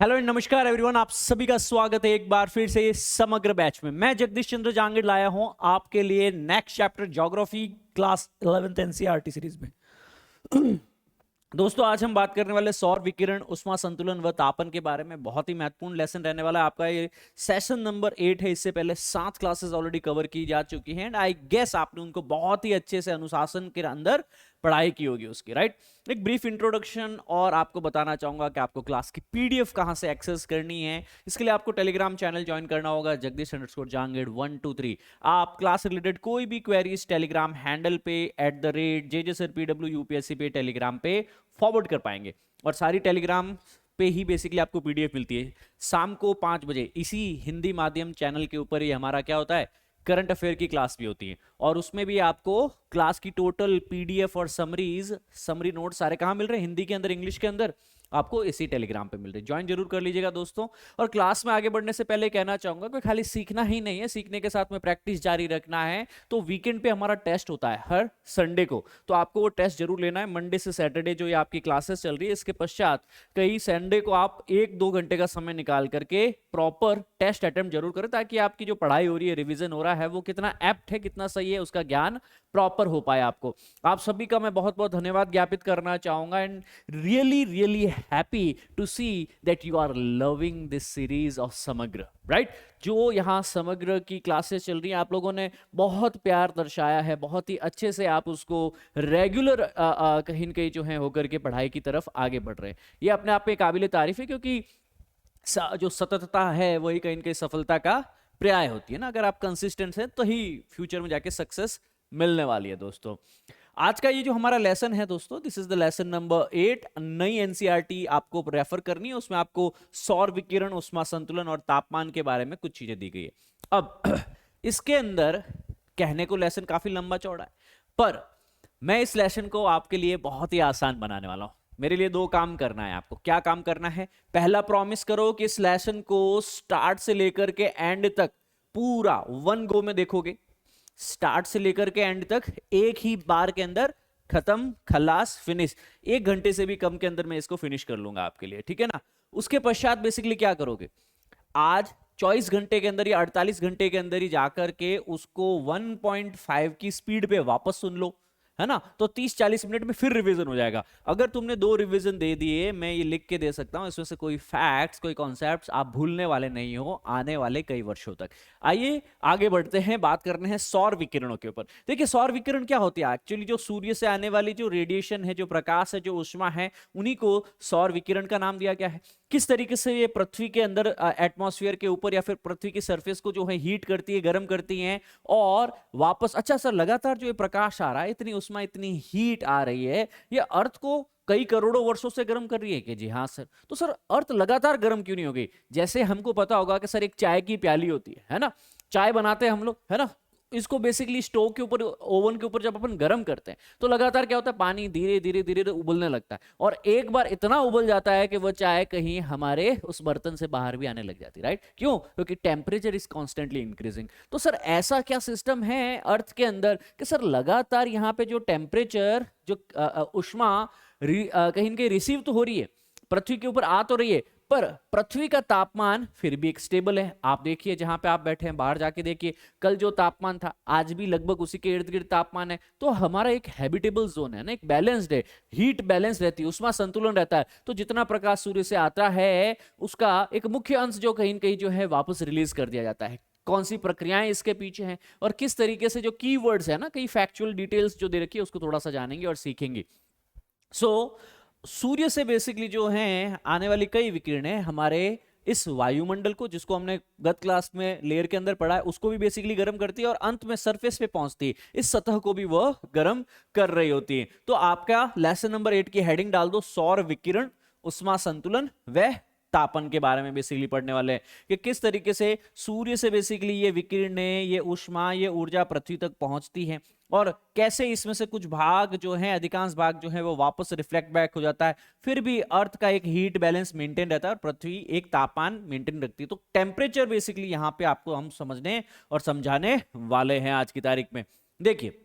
Hello नमस्कार everyone, आप सभी का स्वागत है एक बार फिर से समग्र बैच में। मैं जगदीश चंद्र जांगिड़ लाया हूं आपके लिए next chapter geography class 11th NCERT series में। दोस्तों, आज हम बात करने वाले सौर विकिरण, उष्मा संतुलन व तापन के बारे में। बहुत ही महत्वपूर्ण लेसन रहने वाला है आपका। ये सेशन नंबर 8 है। इससे पहले 7 क्लासेस ऑलरेडी कवर की जा चुकी हैं एंड आई गेस आपने उनको बहुत ही अच्छे से अनुशासन के अंदर पढ़ाई की होगी उसकी, राइट। एक ब्रीफ इंट्रोडक्शन और आपको बताना चाहूंगा कि आपको क्लास की पीडीएफ कहां से एक्सेस करनी है। इसके लिए आपको टेलीग्राम चैनल ज्वाइन करना होगा, जगदीश_जांगिड़ 123। आप क्लास रिलेटेड कोई भी क्वेरीज टेलीग्राम हैंडल पे @JJSIRPWUPSC पे टेलीग्राम पे फॉरवर्ड कर पाएंगे। और सारी टेलीग्राम पे ही बेसिकली आपको पीडीएफ मिलती है। शाम को 5 बजे इसी हिंदी माध्यम चैनल के ऊपर ही हमारा क्या होता है, करंट अफेयर की क्लास भी होती है। और उसमें भी आपको क्लास की टोटल पीडीएफ और समरी नोट सारे कहां मिल रहे हैं, हिंदी के अंदर, इंग्लिश के अंदर, आपको इसी टेलीग्राम पे मिल रहे हैं। ज्वाइन जरूर कर लीजिएगा दोस्तों। और क्लास में आगे बढ़ने से पहले कहना चाहूंगा कि खाली सीखना ही नहीं है, सीखने के साथ में प्रैक्टिस जारी रखना है। तो वीकेंड पे हमारा टेस्ट होता है हर संडे को, तो आपको वो टेस्ट जरूर लेना है। मंडे से सैटरडे जो ये आपकी क्लासेस चल रही है, इसके पश्चात कई संडे को आप 1-2 घंटे का समय निकाल करके प्रॉपर टेस्ट अटेम्प्ट जरूर करें, ताकि आपकी जो पढ़ाई हो रही है, रिवीजन हो रहा है, वो कितना एप्ट है, कितना सही है, उसका ज्ञान प्रॉपर हो पाए आपको। आप सभी का मैं बहुत बहुत धन्यवाद ज्ञापित करना चाहूंगा and really happy to see that you are loving this series of Samagra, right. जो यहाँ समग्र की क्लासेस चल रही हैं, आप लोगों ने बहुत प्यार दर्शाया है, बहुत ही अच्छे से आप उसको रेगुलर कहीं न कहीं जो है होकर के पढ़ाई की तरफ आगे बढ़ रहे हैं। ये अपने आप में काबिल तारीफ है, क्योंकि जो सततता है वही कहीं न कहीं सफलता का पर्याय होती है ना। अगर आप कंसिस्टेंट हैं तो ही फ्यूचर में जाके सक्सेस मिलने वाली है दोस्तों। आज का ये जो हमारा लेसन है दोस्तों, this is the lesson number 8। नई एनसीईआरटी आपको रेफर करनी है, उसमें आपको सौर विकिरण, उष्मा संतुलन और तापमान के बारे में कुछ चीजें दी गई है। अब इसके अंदर कहने को लेसन काफी लंबा चौड़ा है, पर मैं इस लेसन को आपके लिए बहुत ही आसान बनाने वाला हूं। मेरे लिए 2 काम करना है आपको। क्या काम करना है? पहला, प्रॉमिस करो कि इस लेसन को स्टार्ट से लेकर के एंड तक पूरा 1 गो में देखोगे। स्टार्ट से लेकर के एंड तक एक ही बार के अंदर खत्म, खलास, फिनिश। 1 घंटे से भी कम के अंदर मैं इसको फिनिश कर लूंगा आपके लिए, ठीक है ना। उसके पश्चात बेसिकली क्या करोगे, आज 24 घंटे के अंदर या 48 घंटे के अंदर ही जाकर के उसको 1.5 की स्पीड पे वापस सुन लो, है ना। तो 30-40 मिनट में फिर रिवीजन हो जाएगा। अगर तुमने 2 रिवीजन दे दिए, मैं ये लिख के दे सकता हूं, इसमें से कोई फैक्ट्स, कोई कॉन्सेप्ट्स आप भूलने वाले नहीं हो आने वाले कई वर्षों तक। आइए आगे बढ़ते हैं, बात करने हैं सौर विकिरणों के ऊपर। देखिए, सौर विकिरण क्या होती है एक्चुअली? जो सूर्य से आने वाली जो रेडिएशन है, जो प्रकाश है, जो ऊष्मा है, उन्हीं को सौर विकिरण का नाम दिया गया है। किस तरीके से ये पृथ्वी के अंदर एटमॉस्फेयर के ऊपर या फिर पृथ्वी की सरफेस को जो है हीट करती है, गर्म करती है, और वापस, अच्छा सर, लगातार जो ये प्रकाश आ रहा है, इतनी उष्मा, इतनी हीट आ रही है, ये अर्थ को कई करोड़ों वर्षों से गर्म कर रही है कि? जी हाँ सर। तो सर, अर्थ लगातार गर्म क्यों नहीं हो गई? जैसे हमको पता होगा कि सर एक चाय की प्याली होती है ना, चाय बनाते हैं हम लोग, है ना। इसको बेसिकली स्टोव के ऊपर, ओवन के ऊपर जब अपन गर्म करते हैं, तो लगातार क्या होता है, पानी धीरे धीरे धीरे उबलने लगता है, और एक बार इतना उबल जाता है कि वो चाय कहीं हमारे उस बर्तन से बाहर भी आने लग जाती है, राइट। क्यों? क्योंकि टेम्परेचर इज कॉन्स्टेंटली इंक्रीजिंग। तो सर, ऐसा क्या सिस्टम है अर्थ के अंदर कि सर लगातार यहाँ पे जो टेम्परेचर, जो उष्मा कहीं न कहीं रिसीव तो हो रही है, पृथ्वी के ऊपर आ तो रही है, पर पृथ्वी का तापमान फिर भी एक स्टेबल है। आप देखिए, जहां पे आप बैठे हैं, बाहर जाके देखिए, कल जो तापमान था आज भी लगभग उसी के इर्द गिर्द तापमान है। तो हमारा एक हैबिटेबल जोन है ना, एक बैलेंस्ड है, हीट बैलेंस रहती है, उष्मा संतुलन रहता है। तो जितना प्रकाश सूर्य से आता है, उसका एक मुख्य अंश जो कहीं न कहीं जो है वापस रिलीज कर दिया जाता है। कौन सी प्रक्रियाएं इसके पीछे हैं और किस तरीके से, जो कीवर्ड्स है ना, कई फैक्चुअल डिटेल्स जो दे रखी है, उसको थोड़ा सा जानेंगे और सीखेंगे। सूर्य से बेसिकली जो है आने वाली कई विकिरणें हमारे इस वायुमंडल को, जिसको हमने गत क्लास में लेयर के अंदर पढ़ा है, उसको भी बेसिकली गर्म करती है, और अंत में सरफेस पे पहुंचती है, इस सतह को भी वह गर्म कर रही होती है। तो आपका लेसन नंबर 8 की हेडिंग डाल दो, सौर विकिरण, उष्मा संतुलन व तापन के बारे में बेसिकली पढ़ने वाले हैं कि किस तरीके से सूर्य से बेसिकली ये विकिरणें, ये उष्मा, ये ऊर्जा पृथ्वी तक पहुंचती है, और कैसे इसमें से कुछ भाग जो है, अधिकांश भाग जो है, वो वापस रिफ्लेक्ट बैक हो जाता है। फिर भी अर्थ का एक हीट बैलेंस मेंटेन रहता है और पृथ्वी एक तापमान मेंटेन रखती है। तो टेम्परेचर बेसिकली यहां पे आपको हम समझने और समझाने वाले हैं आज की तारीख में। देखिए,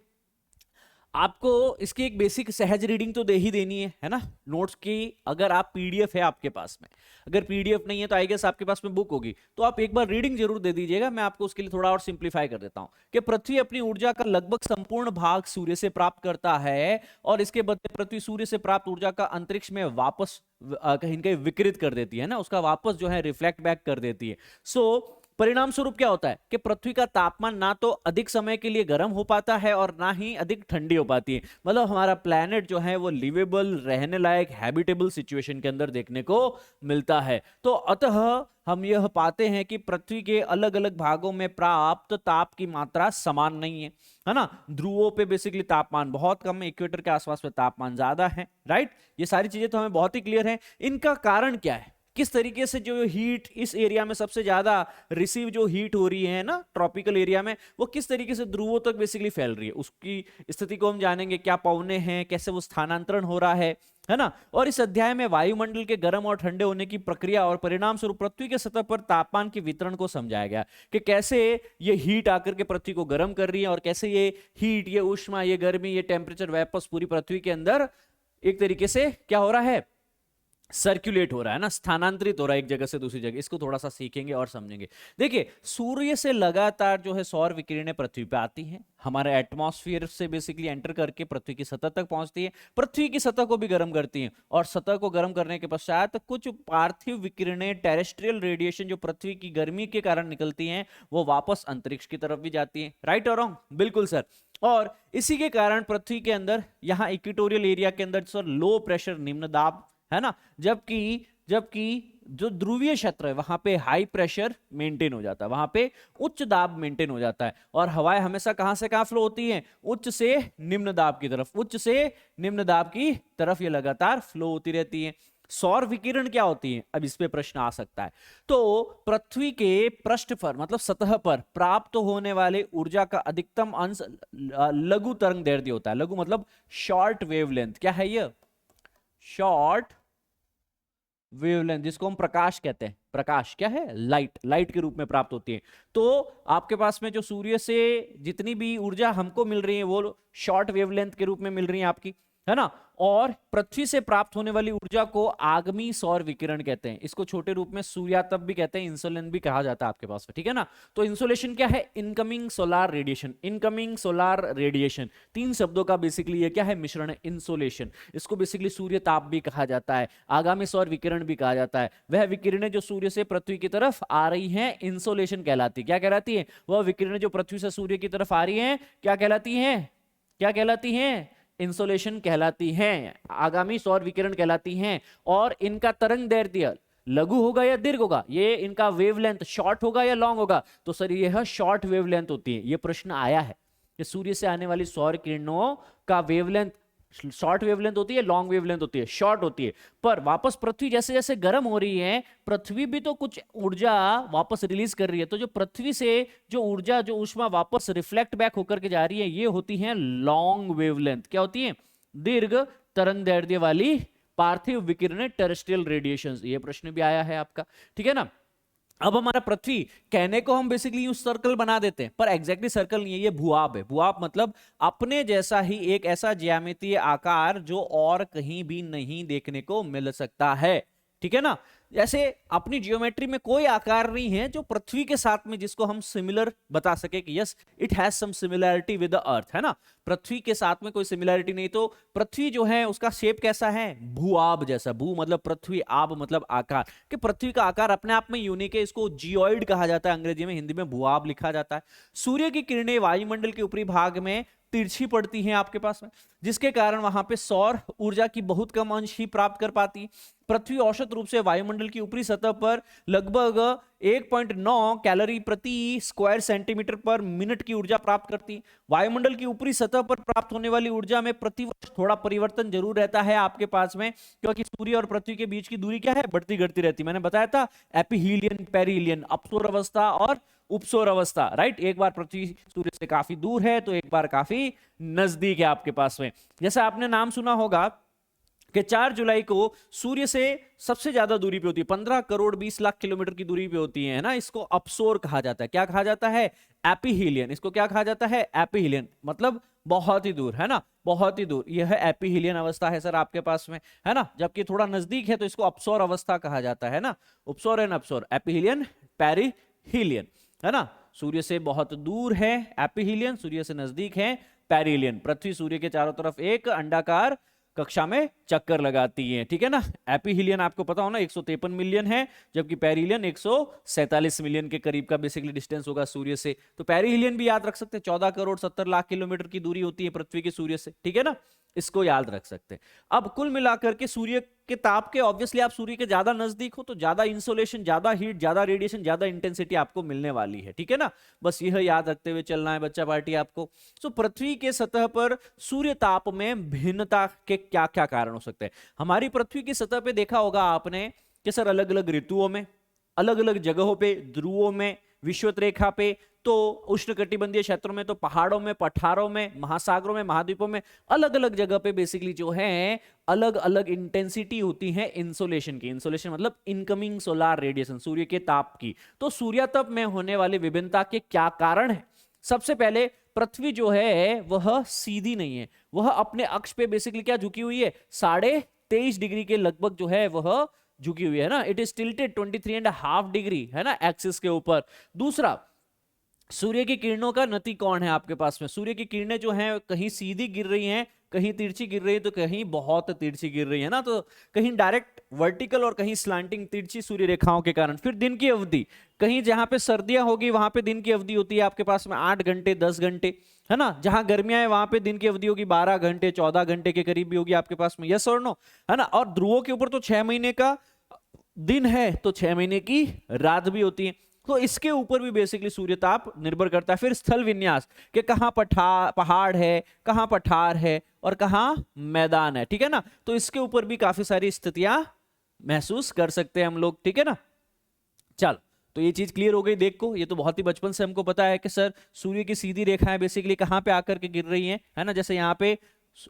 आपको इसकी एक बेसिक सहज रीडिंग तो दे ही देनी है ना, नोट्स की। अगर आप पीडीएफ है आपके पास में, अगर पीडीएफ नहीं है तो आई गेस आपके पास में बुक होगी, तो आप एक बार रीडिंग जरूर दे दीजिएगा। मैं आपको उसके लिए थोड़ा और सिंप्लीफाई कर देता हूं कि पृथ्वी अपनी ऊर्जा का लगभग संपूर्ण भाग सूर्य से प्राप्त करता है, और इसके बदले पृथ्वी सूर्य से प्राप्त ऊर्जा का अंतरिक्ष में वापस कहीं कहीं विकृत कर देती है ना, उसका वापस जो है रिफ्लेक्ट बैक कर देती है। सो परिणाम स्वरूप क्या होता है कि पृथ्वी का तापमान ना तो अधिक समय के लिए गर्म हो पाता है और ना ही अधिक ठंडी हो पाती है। मतलब हमारा प्लेनेट जो है वो लिवेबल, रहने लायक, हैबिटेबल सिचुएशन के अंदर देखने को मिलता है। तो अतः हम यह पाते हैं कि पृथ्वी के अलग अलग भागों में प्राप्त ताप की मात्रा समान नहीं है ना। ध्रुवों पे बेसिकली तापमान बहुत कम है, इक्वेटर के आसपास में तापमान ज्यादा है, राइट। ये सारी चीजें तो हमें बहुत ही क्लियर है। इनका कारण क्या है, किस तरीके से जो हीट इस एरिया में सबसे ज्यादा रिसीव जो हीट हो रही है ना ट्रॉपिकल एरिया में, वो किस तरीके से ध्रुवों तक बेसिकली फैल रही है, उसकी स्थिति को हम जानेंगे। क्या पवने हैं, कैसे वो स्थानांतरण हो रहा है ना। और इस अध्याय में वायुमंडल के गर्म और ठंडे होने की प्रक्रिया और परिणाम स्वरूप पृथ्वी के सतह पर तापमान के वितरण को समझाया गया कि कैसे ये हीट आकर के पृथ्वी को गर्म कर रही है, और कैसे ये हीट, ये उष्मा, ये गर्मी, ये टेम्परेचर वेपर्स पूरी पृथ्वी के अंदर एक तरीके से क्या हो रहा है, सर्कुलेट हो रहा है ना, स्थानांतरित हो रहा है एक जगह से दूसरी जगह। इसको थोड़ा सा सीखेंगे और समझेंगे। देखिए, सूर्य से लगातार जो है सौर विकिरणें पृथ्वी पे आती हैं, हमारे एटमॉस्फेयर से बेसिकली एंटर करके पृथ्वी की सतह तक पहुंचती है, पृथ्वी की सतह को भी गर्म करती हैं, और सतह को गर्म करने के पश्चात कुछ पार्थिव विकिरणें, टेरेस्ट्रियल रेडिएशन जो पृथ्वी की गर्मी के कारण निकलती हैं, वो वापस अंतरिक्ष की तरफ भी जाती हैं। राइट और रॉन्ग? बिल्कुल सर। और इसी के कारण पृथ्वी के अंदर यहाँ इक्वेटोरियल एरिया के अंदर सर लो प्रेशर, निम्न दाब है ना, जबकि जबकि जो ध्रुवीय क्षेत्र है वहां पे हाई प्रेशर मेंटेन हो जाता है, वहां पे उच्च दाब मेंटेन हो जाता है। और हवाएं हमेशा कहां से कहां फ्लो होती हैं, उच्च से निम्न दाब की तरफ, उच्च से निम्न दाब की तरफ ये लगातार फ्लो होती रहती है। सौर विकिरण क्या होती है, अब इस पे प्रश्न आ सकता है। तो पृथ्वी के पृष्ठ पर मतलब सतह पर प्राप्त होने वाले ऊर्जा का अधिकतम अंश लघु तरंग दैर्ध्य होता है। लघु मतलब शॉर्ट वेवलेंथ। क्या है ये? शॉर्ट वेवलेंथ, जिसको हम प्रकाश कहते हैं। प्रकाश क्या है? लाइट। लाइट के रूप में प्राप्त होती है। तो आपके पास में जो सूर्य से जितनी भी ऊर्जा हमको मिल रही है वो शॉर्ट वेवलेंथ के रूप में मिल रही है आपकी, है ना। और पृथ्वी से प्राप्त होने वाली ऊर्जा को आगमी सौर विकिरण कहते हैं। इसको छोटे रूप में सूर्यातप भी कहते हैं, इंसोलेशन भी कहा जाता है आपके पास में, ठीक है ना। तो इंसोलेशन क्या है? Incoming solar radiation. Incoming solar radiation, तीन शब्दों का बेसिकली ये क्या है? मिश्रण है, इंसोलेशन। इसको बेसिकली सूर्य ताप भी कहा जाता है, आगामी सौर विकिरण भी कहा जाता है। वह विकिरणें जो सूर्य से पृथ्वी की तरफ आ रही हैं इंसोलेशन कहलाती है। क्या कहलाती है? वह विकिरणें जो पृथ्वी से सूर्य की तरफ आ रही हैं क्या कहलाती हैं? क्या कहलाती हैं? इंसोलेशन कहलाती हैं, आगामी सौर विकिरण कहलाती हैं। और इनका तरंग दैर्ध्य लघु होगा या दीर्घ होगा? ये इनका वेवलेंथ शॉर्ट होगा या लॉन्ग होगा? तो सर यह शॉर्ट वेवलेंथ होती है। ये प्रश्न आया है कि सूर्य से आने वाली सौर किरणों का वेवलेंथ शॉर्ट वेवलेंथ होती है, लॉन्ग वेवलेंथ होती है? शॉर्ट होती है। पर वापस पृथ्वी जैसे जैसे गर्म हो रही है, पृथ्वी भी तो कुछ ऊर्जा वापस रिलीज कर रही है। तो जो पृथ्वी से जो ऊर्जा, जो ऊष्मा वापस रिफ्लेक्ट बैक होकर के जा रही है, ये होती है लॉन्ग वेवलेंथ। क्या होती है? दीर्घ तरंग दैर्ध्य वाली पार्थिव विकिरणें, टेरेस्ट्रियल रेडिएशंस। ये प्रश्न भी आया है आपका, ठीक है ना। अब हमारा पृथ्वी कहने को हम बेसिकली यूं सर्कल बना देते हैं, पर एग्जैक्टली सर्कल नहीं है, ये भूआब है। भूआब मतलब अपने जैसा ही एक ऐसा ज्यामितीय आकार जो और कहीं भी नहीं देखने को मिल सकता है, ठीक है ना। जैसे अपनी जियोमेट्री में कोई आकार नहीं है जो पृथ्वी के साथ में जिसको हम सिमिलर बता सके कि yes it has some similarity with the earth, है ना। पृथ्वी के साथ में कोई सिमिलैरिटी नहीं। तो पृथ्वी जो है उसका शेप कैसा है? भूआब जैसा। भू मतलब पृथ्वी, आब मतलब आकार, कि पृथ्वी का आकार अपने आप में यूनिक है। इसको जियोइड कहा जाता है अंग्रेजी में, हिंदी में भूआब लिखा जाता है। सूर्य की किरणें वायुमंडल के ऊपरी भाग में तिरछी पड़ती हैं आपके पास में, जिसके कारण वहां पे सौर ऊर्जा की बहुत कम अंश ही प्राप्त कर पाती है। पृथ्वी औसत रूप से वायुमंडल की ऊपरी सतह पर लगभग 1.9 कैलोरी प्रति स्क्वायर सेंटीमीटर पर मिनट की ऊर्जा प्राप्त करती है। वायुमंडल की ऊपरी सतह पर प्राप्त होने वाली ऊर्जा में प्रतिवर्ष थोड़ा परिवर्तन जरूर रहता है आपके पास में, क्योंकि सूर्य और पृथ्वी के बीच की दूरी क्या है? बढ़ती घटती रहती है। मैंने बताया था एपिहीलियन, पेरिहीलियन, अपसौर अवस्था और उपसौर अवस्था, राइट। एक बार पृथ्वी सूर्य से काफी दूर है तो एक बार काफी नजदीक है आपके पास में। जैसे आपने नाम सुना होगा कि 4 जुलाई को सूर्य से सबसे ज्यादा दूरी पे होती है, 15 करोड़ 20 लाख किलोमीटर की दूरी पे होती है ना। इसको अपसोर कहा जाता है। क्या कहा जाता है? एपीहीलियन। इसको क्या कहा जाता है? एपीहीलियन, मतलब बहुत ही दूर, है ना, बहुत ही दूर। यह एपीहीलियन अवस्था है सर आपके पास में, है ना। जबकि थोड़ा नजदीक है तो इसको अपसौर अवस्था कहा जाता है ना। उपसौर एंड अपसौर, एपीहीलियन, पेरिहीलियन, है ना। सूर्य से बहुत दूर है एपीहीलियन, सूर्य से नजदीक है पेरिहीलियन। पृथ्वी सूर्य के चारों तरफ एक अंडाकार कक्षा में चक्कर लगाती है, ठीक है ना। एपीहीलियन आपको पता हो ना 153 मिलियन है, जबकि पेरिहीलियन 147 मिलियन के करीब का बेसिकली डिस्टेंस होगा सूर्य से। तो पेरिहीलियन भी याद रख सकते हैं, 14 करोड़ 70 लाख किलोमीटर की दूरी होती है पृथ्वी की सूर्य से, ठीक है ना। इसको याद रख सकते हैं। अब कुल मिलाकर के सूर्य के ताप के, ऑब्वियसली आप सूर्य के ज्यादा नजदीक हो तो ज्यादा इंसोलेशन, ज्यादा हीट, ज्यादा रेडिएशन, ज्यादा इंटेंसिटी आपको मिलने वाली है, ठीक है ना। बस यह याद रखते हुए चलना है बच्चा पार्टी आपको। सो पृथ्वी के सतह पर सूर्य ताप में भिन्नता के क्या क्या कारण हो सकते हैं? हमारी पृथ्वी की सतह पे देखा होगा आपने कि सर अलग अलग ऋतुओं में, अलग अलग जगहों पे, ध्रुवों में, विषुवत रेखा पे, तो उष्णकटिबंधीय क्षेत्रों में, तो पहाड़ों में, पठारों में, महासागरों में, महाद्वीपों में, अलग अलग जगह पे बेसिकली जो है अलग अलग इंटेंसिटी होती है इंसोलेशन की। इंसोलेशन मतलब इनकमिंग सोलार रेडिएशन, सूर्य के ताप की। तो सूर्यातप में होने वाली विभिन्नता के क्या कारण है? सबसे पहले पृथ्वी जो है वह सीधी नहीं है, वह अपने अक्ष पे बेसिकली क्या झुकी हुई है? 23.5 डिग्री के लगभग जो है वह झुकी हुई है ना। इट इज टिल्टेड 23.5 डिग्री, है ना, एक्सिस के ऊपर। दूसरा, सूर्य की किरणों का नति कौन है आपके पास में? सूर्य की किरणें जो हैं कहीं सीधी गिर रही हैं, कहीं तिरछी गिर रही है, तो कहीं बहुत तिरछी गिर रही है ना। तो कहीं डायरेक्ट वर्टिकल और कहीं स्लांटिंग तिरछी सूर्य रेखाओं के कारण। फिर दिन की अवधि, कहीं जहां पे सर्दियां होगी वहां पे दिन की अवधि होती है आपके पास में 8 घंटे 10 घंटे, है ना। जहां गर्मियां है वहां पे दिन की अवधि होगी 12 घंटे 14 घंटे के करीब भी होगी आपके पास में, यस और नो, है ना। और ध्रुवों के ऊपर तो 6 महीने का दिन है तो 6 महीने की रात भी होती है। तो इसके ऊपर भी बेसिकली सूर्यताप निर्भर करता है। फिर स्थल विन्यास कि कहां पहाड़ है, कहां पठार है और कहां मैदान है, ठीक है ना। तो इसके ऊपर भी काफी सारी स्थितियां महसूस कर सकते हैं हम लोग, ठीक है ना। चल, तो ये चीज क्लियर हो गई। देखो ये तो बहुत ही बचपन से हमको पता है कि सर सूर्य की सीधी रेखाएं बेसिकली कहां पे आकर के गिर रही हैं, है ना। जैसे यहाँ पे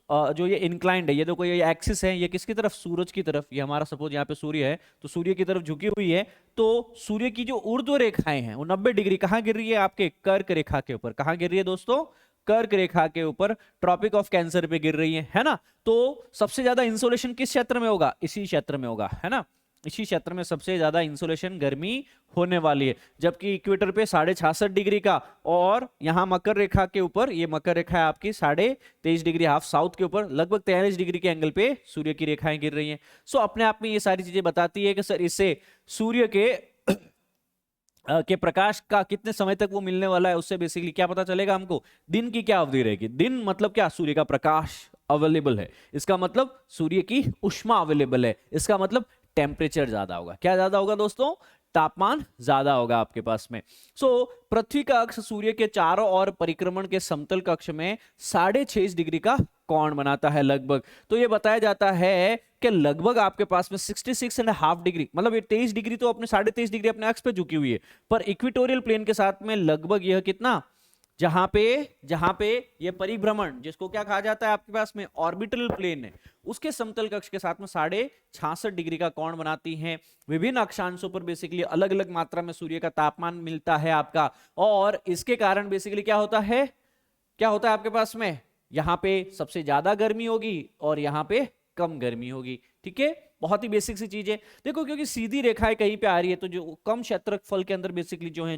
जो ये इंक्लाइंड है, ये देखो ये एक्सिस है, ये किसकी तरफ? सूरज की तरफ। ये हमारा सपोज यहाँ पे सूर्य है तो सूर्य की तरफ झुकी हुई है। तो सूर्य की जो ऊर्ध्व रेखाएं हैं वो 90 डिग्री कहाँ गिर रही है? आपके कर्क रेखा के ऊपर। कहाँ गिर रही है दोस्तों? कर्क रेखा के ऊपर, ट्रॉपिक ऑफ कैंसर पे गिर रही है ना। तो सबसे ज्यादा इंसोलेशन किस क्षेत्र में होगा? इसी क्षेत्र में होगा, है ना। इसी क्षेत्र में सबसे ज्यादा इंसोलेशन गर्मी होने वाली है। जबकि इक्वेटर पे 66.5 डिग्री का, और यहां मकर रेखा के ऊपर, ये मकर रेखा है आपकी 23.5 डिग्री हाफ साउथ के ऊपर, लगभग 43 डिग्री के एंगल पे सूर्य की रेखाएं गिर रही हैं। सो अपने आप में ये सारी चीजें बताती है कि सर इससे सूर्य के प्रकाश का कितने समय तक वो मिलने वाला है, उससे बेसिकली क्या पता चलेगा हमको? दिन की क्या अवधि रहेगी। दिन मतलब क्या? सूर्य का प्रकाश अवेलेबल है, इसका मतलब सूर्य की उष्मा अवेलेबल है, इसका मतलब टेम्परेचर ज्यादा होगा। क्या ज्यादा होगा दोस्तों? तापमान ज्यादा होगा आपके पास में। सो पृथ्वी का अक्ष सूर्य के चारों ओर परिक्रमण के समतल कक्ष में 6.5 डिग्री का कोण बनाता है लगभग। तो ये बताया जाता है कि लगभग आपके पास में 66.5 डिग्री, मतलब ये 23 डिग्री तो अपने 23.5 डिग्री अपने अक्ष पे झुकी हुई है, पर इक्वेटोरियल प्लेन के साथ में लगभग यह कितना, जहां पे ये परिभ्रमण, जिसको क्या कहा जाता है आपके पास में? ऑर्बिटल प्लेन है, उसके समतल कक्ष के साथ में 66.5 डिग्री का कोण बनाती हैं। विभिन्न अक्षांशों पर बेसिकली अलग अलग मात्रा में सूर्य का तापमान मिलता है आपका, और इसके कारण बेसिकली क्या होता है आपके पास में? यहां पे सबसे ज्यादा गर्मी होगी और यहां पे कम गर्मी होगी, ठीक है। बहुत ही बेसिक सी चीज है। देखो क्योंकि सीधी रेखाएं कहीं पे आ रही है तो जो कम क्षेत्रफल के अंदर बेसिकली जो है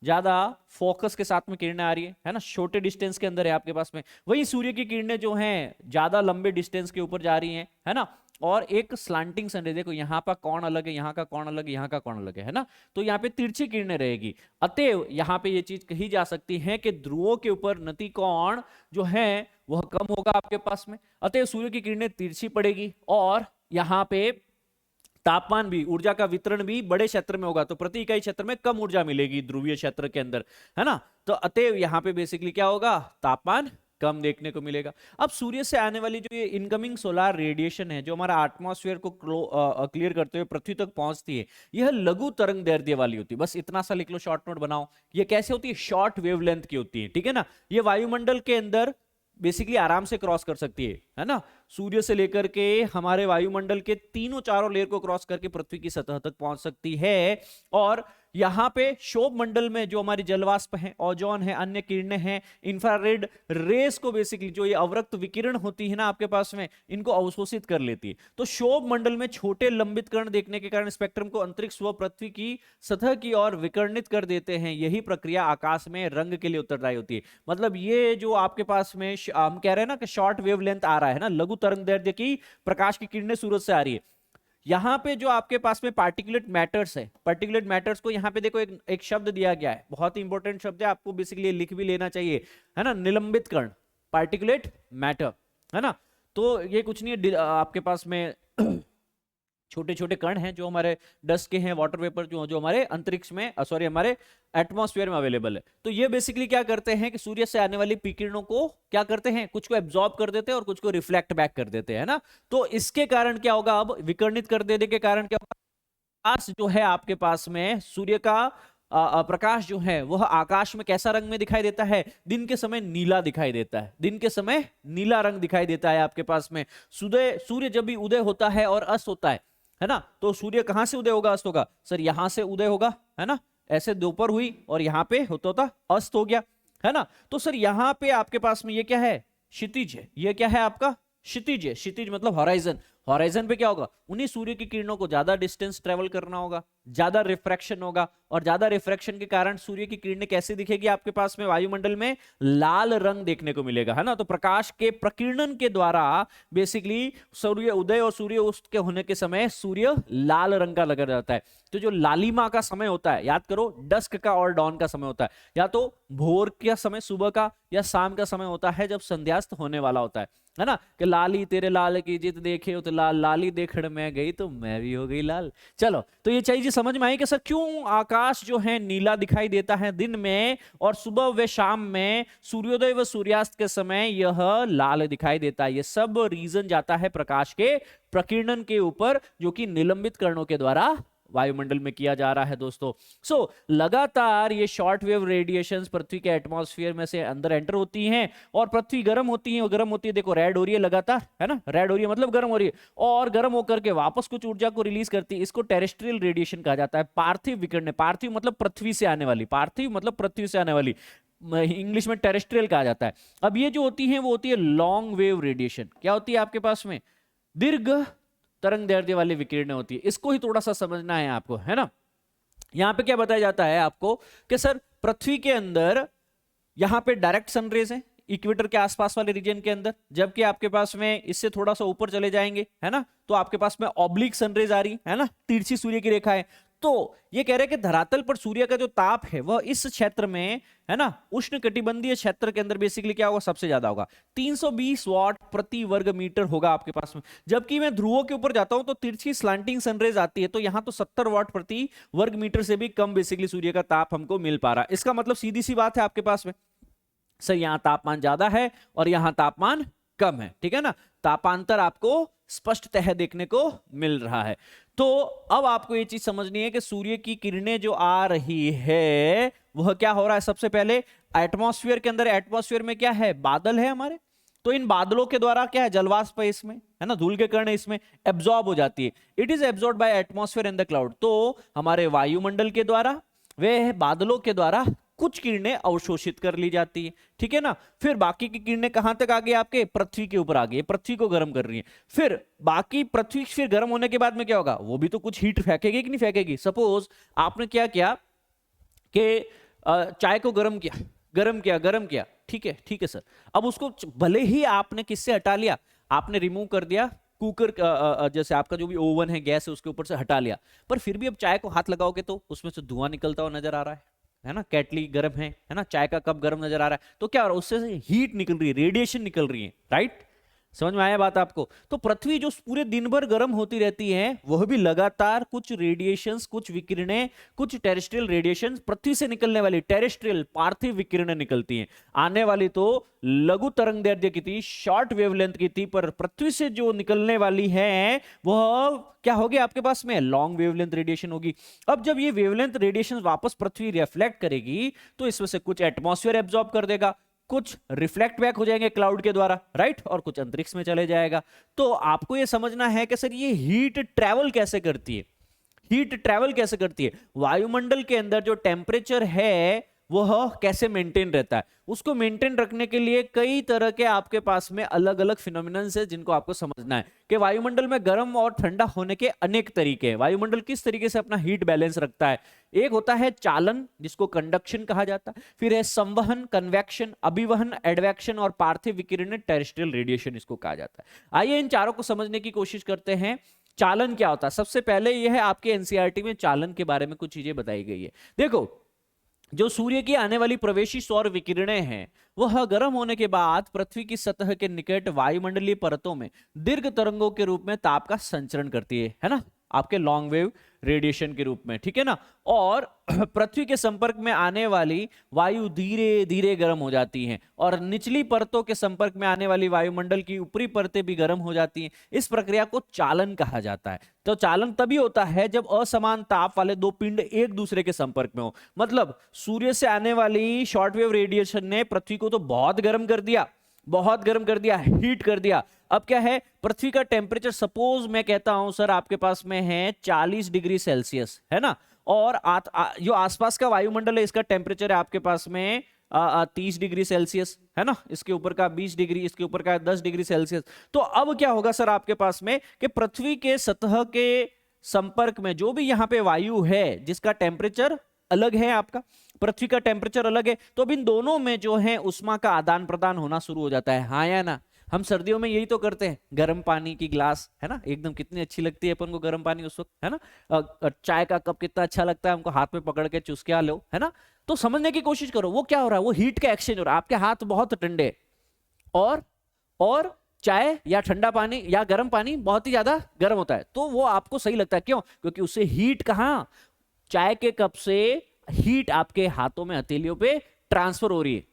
ज्यादा फोकस के साथ में किरणें आ रही है ना, छोटे डिस्टेंस के अंदर है आपके पास में। वही सूर्य की किरणें जो हैं ज्यादा लंबे डिस्टेंस के ऊपर जा रही हैं, है ना। और एक स्लांटिंग सन है, देखो यहाँ का कोण अलग है, यहाँ का कोण अलग है, यहाँ का कोण अलग है ना। तो यहाँ पे तिरछी किरणें रहेगी। अतएव यहाँ पे ये चीज कही जा सकती है कि ध्रुवों के ऊपर नति कोण जो है वह कम होगा आपके पास में, अतएव सूर्य की किरणें तिरछी पड़ेगी, और यहाँ पे तापमान भी, ऊर्जा का वितरण भी बड़े क्षेत्र में होगा, तो प्रति इकाई क्षेत्र में कम ऊर्जा मिलेगी ध्रुवीय क्षेत्र के अंदर, है ना। तो अतएव यहाँ पे बेसिकली क्या होगा? तापमान कम देखने को मिलेगा। अब सूर्य से आने वाली जो ये इनकमिंग सोलार रेडिएशन है, जो हमारा एटमॉस्फेयर को क्लियर करते हुए पृथ्वी तक पहुंचती है, यह लघु तरंग दैर्ध्य वाली होती है। बस इतना सा लिख लो, शॉर्ट नोट बनाओ। ये कैसे होती है? शॉर्ट वेवलेंथ की होती है, ठीक है ना। ये वायुमंडल के अंदर बेसिकली आराम से क्रॉस कर सकती है ना। सूर्य से लेकर के हमारे वायुमंडल के तीनों चारों लेयर को क्रॉस करके पृथ्वी की सतह तक पहुंच सकती है। और यहाँ पे शोभ मंडल में जो हमारी जलवाष्प है, ओजोन है, अन्य किरणें हैं, इंफ्रारेड रेस को बेसिकली जो ये अवरक्त विकिरण होती है ना आपके पास में, इनको अवशोषित कर लेती है। तो शोभ मंडल में छोटे लंबित कण देखने के कारण स्पेक्ट्रम को अंतरिक्ष व पृथ्वी की सतह की ओर विकिरणित कर देते हैं। यही प्रक्रिया आकाश में रंग के लिए उत्तरदायी होती है। मतलब ये जो आपके पास में हम कह रहे हैं ना कि शॉर्ट वेवलेंथ आ रहा है ना, लघु तरंग दैर्ध्य की प्रकाश की किरणें सूरज से आ रही है। यहां पे जो आपके पास में पार्टिकुलेट मैटर्स है, पार्टिकुलेट मैटर्स को यहां पे देखो एक शब्द दिया गया है, बहुत ही इंपॉर्टेंट शब्द है, आपको बेसिकली लिख भी लेना चाहिए, है ना, निलंबित कण, पार्टिकुलेट मैटर, है ना। तो ये कुछ नहीं है, आपके पास में छोटे छोटे कण हैं जो हमारे डस्ट के हैं, वाटर वेपर जो हमारे अंतरिक्ष में सॉरी हमारे एटमॉस्फेयर में अवेलेबल है। तो ये बेसिकली क्या करते हैं कि सूर्य से आने वाली विकिरणों को क्या करते हैं, कुछ को एब्जॉर्ब कर देते हैं और कुछ को रिफ्लेक्ट बैक कर देते हैं ना। तो इसके कारण क्या होगा, अब विकिरणित कर देने के कारण क्या होगा, प्रकाश जो है आपके पास में सूर्य का प्रकाश जो है वह आकाश में कैसा रंग में दिखाई देता है, दिन के समय नीला दिखाई देता है, दिन के समय नीला रंग दिखाई देता है आपके पास में। सूर्य जब भी उदय होता है और अस्त होता है ना, तो सूर्य कहां से उदय होगा, अस्त होगा, सर यहां से उदय होगा, है ना, ऐसे दोपहर हुई और यहां पे होता होता अस्त हो गया, है ना। तो सर यहां पे आपके पास में ये क्या है, क्षितिज है, ये क्या है आपका क्षितिज है, क्षितिज मतलब हॉराइजन। हॉराइजन पे क्या होगा, उन्हीं सूर्य की किरणों को ज्यादा डिस्टेंस ट्रेवल करना होगा, ज्यादा रिफ्रैक्शन होगा, और ज्यादा रिफ्रैक्शन के कारण सूर्य की किरणें कैसे दिखेगी आपके पास में वायुमंडल में, लाल रंग देखने को मिलेगा, है ना। तो प्रकाश के प्रकीर्णन के द्वारा बेसिकली सूर्य उदय और सूर्य अस्त के होने के समय सूर्य लाल रंग का लगा जाता है। तो जो लालिमा का समय होता है, याद करो डस्क का और डॉन का समय होता है, या तो भोर का समय सुबह का या शाम का समय होता है जब संध्यास्त होने वाला होता है ना, कि लाली तेरे लाल की जित देखे हो तो लाल, लाली देखड़ में गई तो मैं भी हो गई लाल। चलो तो ये चीज समझ में आई कि सर क्यों आकाश जो है नीला दिखाई देता है दिन में, और सुबह व शाम में सूर्योदय व सूर्यास्त के समय यह लाल दिखाई देता है। ये सब रीजन जाता है प्रकाश के प्रकीर्णन के ऊपर, जो कि निलंबित कणों के द्वारा वायुमंडल में किया जा रहा है दोस्तों। लगातार ये शॉर्ट वेव रेडिएशंस पृथ्वी के एटमॉस्फेयर में से अंदर एंटर होती हैं, और पृथ्वी गर्म होती है, और गर्म होती है देखो रेड हो रही है लगातार, है ना, रेड हो रही है मतलब गर्म हो रही है, और गर्म होकर के वापस कुछ ऊर्जा को रिलीज करती है। इसको टेरेस्ट्रियल रेडिएशन कहा जाता है, पार्थिव विकिरण। पार्थिव मतलब पृथ्वी से आने वाली, पार्थिव मतलब पृथ्वी से आने वाली, इंग्लिश में टेरेस्ट्रियल कहा जाता है। अब ये जो होती है वो होती है लॉन्ग वेव रेडिएशन। क्या होती है आपके पास में, दीर्घ तरंग दैर्ध्य वाली विकिरणें होती है। इसको ही थोड़ा सा समझना है आपको, है ना। यहां पे क्या बताया जाता है आपको कि सर पृथ्वी के अंदर यहां पे डायरेक्ट सनरेज है इक्वेटर के आसपास वाले रीजन के अंदर, जबकि आपके पास में इससे थोड़ा सा ऊपर चले जाएंगे, है ना, तो आपके पास में ऑब्लिक सनरेज आ रही है ना, तिरछी सूर्य की रेखा है। तो ये कह रहे हैं कि धरातल पर सूर्य का जो ताप है वह इस क्षेत्र में, है ना, उष्णकटिबंधीय क्षेत्र के अंदर बेसिकली क्या होगा, सबसे ज्यादा होगा, 320 वाट प्रति वर्ग मीटर होगा आपके पास में। जबकि मैं ध्रुवों के ऊपर जाता हूं तो तिरछी स्लांटिंग सनरेज आती है, तो यहां तो 70 वाट प्रति वर्ग मीटर से भी कम बेसिकली सूर्य का ताप हमको मिल पा रहा है। इसका मतलब सीधी सी बात है आपके पास में, सर यहां तापमान ज्यादा है और यहां तापमान कम है, ठीक है ना, तापांतर आपको स्पष्टतः देखने को मिल रहा है। तो अब आपको ये चीज समझनी है कि सूर्य की किरणें जो आ रही है वह क्या हो रहा है, सबसे पहले एटमॉस्फेयर के अंदर, एटमॉस्फेयर में क्या है, बादल है हमारे, तो इन बादलों के द्वारा क्या है, जलवाष्प है इसमें, है ना, धूल के कण इसमें एब्जॉर्ब हो जाती है, it is absorbed bye atmosphere and the cloud. तो हमारे वायुमंडल के द्वारा, वे बादलों के द्वारा कुछ किरणें अवशोषित कर ली जाती है, ठीक है ना। फिर बाकी की किरणें कहां तक आ गई, आपके पृथ्वी के ऊपर आ गई, पृथ्वी को गर्म कर रही है। फिर बाकी पृथ्वी फिर गर्म होने के बाद में क्या होगा, वो भी तो कुछ हीट फेंकेगी कि नहीं फेंकेगी। सपोज आपने क्या किया कि चाय को गर्म किया, ठीक है सर, अब उसको भले ही आपने किससे हटा लिया, आपने रिमूव कर दिया कुकर, जैसे आपका जो भी ओवन है, गैस है, उसके ऊपर से हटा लिया, पर फिर भी अब चाय को हाथ लगाओगे तो उसमें से धुआं निकलता हुआ नजर आ रहा है ना, केटली गर्म है ना, चाय का कप गर्म नजर आ रहा है, तो क्या हो रहा है, उससे हीट निकल रही है, रेडिएशन निकल रही है, राइट। समझ में आया बात आपको। तो पृथ्वी जो पूरे दिन भर गर्म होती रहती है, वह भी लगातार कुछ रेडिएशंस, कुछ विकिरणें, कुछ टेरेस्ट्रियल रेडिएशंस, पृथ्वी से निकलने वाली टेरेस्ट्रियल पार्थिव विकिरणें निकलती हैं। आने वाली तो लघु तरंग दैर्ध्य की थी, शॉर्ट वेवलेंथ की थी, पर पृथ्वी से जो निकलने वाली है वह क्या होगी आपके पास में, लॉन्ग वेवलेंथ रेडिएशन होगी। अब जब ये वेवलेंथ रेडिएशन वापस पृथ्वी रिफ्लेक्ट करेगी तो इसमें से कुछ एटमॉस्फेयर एब्जॉर्ब कर देगा, कुछ रिफ्लेक्ट बैक हो जाएंगे क्लाउड के द्वारा, राइट, और कुछ अंतरिक्ष में चले जाएगा। तो आपको ये समझना है कि सर ये हीट ट्रेवल कैसे करती है, हीट ट्रेवल कैसे करती है, वायुमंडल के अंदर जो टेम्परेचर है वह कैसे मेंटेन रहता है। उसको मेंटेन रखने के लिए कई तरह के आपके पास में अलग अलग फिनोमिनन्स है जिनको आपको समझना है कि वायुमंडल में गर्म और ठंडा होने के अनेक तरीके हैं। वायुमंडल किस तरीके से अपना हीट बैलेंस रखता है, एक होता है चालन जिसको कंडक्शन कहा जाता है, फिर है संवहन कन्वेक्शन, अभिवहन एडवेक्शन, और पार्थिव विकिरण टेरेस्ट्रियल रेडिएशन इसको कहा जाता है। आइए इन चारों को समझने की कोशिश करते हैं। चालन क्या होता है, सबसे पहले यह है आपके एनसीईआरटी में चालन के बारे में कुछ चीजें बताई गई है। देखो, जो सूर्य की आने वाली प्रवेशी सौर विकिरणें हैं वह गर्म होने के बाद पृथ्वी की सतह के निकट वायुमंडलीय परतों में दीर्घ तरंगों के रूप में ताप का संचरण करती है ना, आपके लॉन्ग वेव रेडिएशन के रूप में, ठीक है ना। और पृथ्वी के संपर्क में आने वाली वायु धीरे धीरे गर्म हो जाती हैं और निचली परतों के संपर्क में आने वाली वायुमंडल की ऊपरी परतें भी गर्म हो जाती हैं। इस प्रक्रिया को चालन कहा जाता है। तो चालन तभी होता है जब असमान ताप वाले दो पिंड एक दूसरे के संपर्क में हो। मतलब सूर्य से आने वाली शॉर्टवेव रेडिएशन ने पृथ्वी को तो बहुत गर्म कर दिया, बहुत गर्म कर दिया, हीट कर दिया। अब क्या है, पृथ्वी का टेम्परेचर सपोज मैं कहता हूं सर आपके पास में है 40 डिग्री सेल्सियस, है ना, और जो आसपास का वायुमंडल है इसका टेम्परेचर है आपके पास में 30 डिग्री सेल्सियस, है ना, इसके ऊपर का 20 डिग्री, इसके ऊपर का 10 डिग्री सेल्सियस। तो अब क्या होगा सर आपके पास में कि पृथ्वी के सतह के संपर्क में जो भी यहां पे वायु है जिसका टेम्परेचर अलग है, आपका पृथ्वी का टेम्परेचर अलग है, तो अब इन दोनों में जो है उष्मा का आदान प्रदान होना शुरू हो जाता है, हाँ या ना। हम सर्दियों में यही तो करते हैं, गर्म पानी की ग्लास, है ना, एकदम कितनी अच्छी लगती है अपन को गर्म पानी उस वक्त, है ना, चाय का कप कितना अच्छा लगता है हमको, हाथ में पकड़ के चुस्किया लो, है ना। तो समझने की कोशिश करो वो क्या हो रहा है, वो हीट का एक्सचेंज हो रहा है। आपके हाथ बहुत ठंडे और चाय या ठंडा पानी या गर्म पानी बहुत ही ज्यादा गर्म होता है, तो वो आपको सही लगता है, क्यों, क्योंकि उससे हीट कहां, चाय के कप से हीट आपके हाथों में हथेलियों पे ट्रांसफर हो रही है।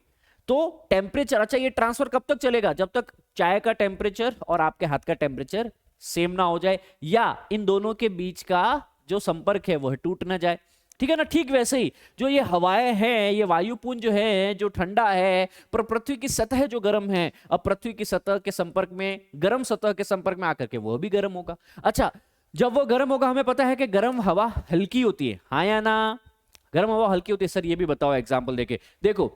तो टेम्परेचर, अच्छा ये ट्रांसफर कब तक चलेगा, जब तक चाय का टेम्परेचर और आपके हाथ का टेम्परेचर सेम ना हो जाए या इन दोनों के बीच का जो संपर्क है वह टूट ना जाए, ठीक है ना। ठीक वैसे ही जो ये हवाएं हैं, ये वायुपुंज जो है जो ठंडा है, पर पृथ्वी की सतह जो गर्म है, अब पृथ्वी की सतह के संपर्क में, गर्म सतह के संपर्क में आकर के वह भी गर्म होगा। अच्छा, जब वो गर्म होगा, हमें पता है कि गर्म हवा हल्की होती है, हाँ या ना, गर्म हवा हल्की होती है। सर ये भी बताओ एग्जाम्पल देके। देखो,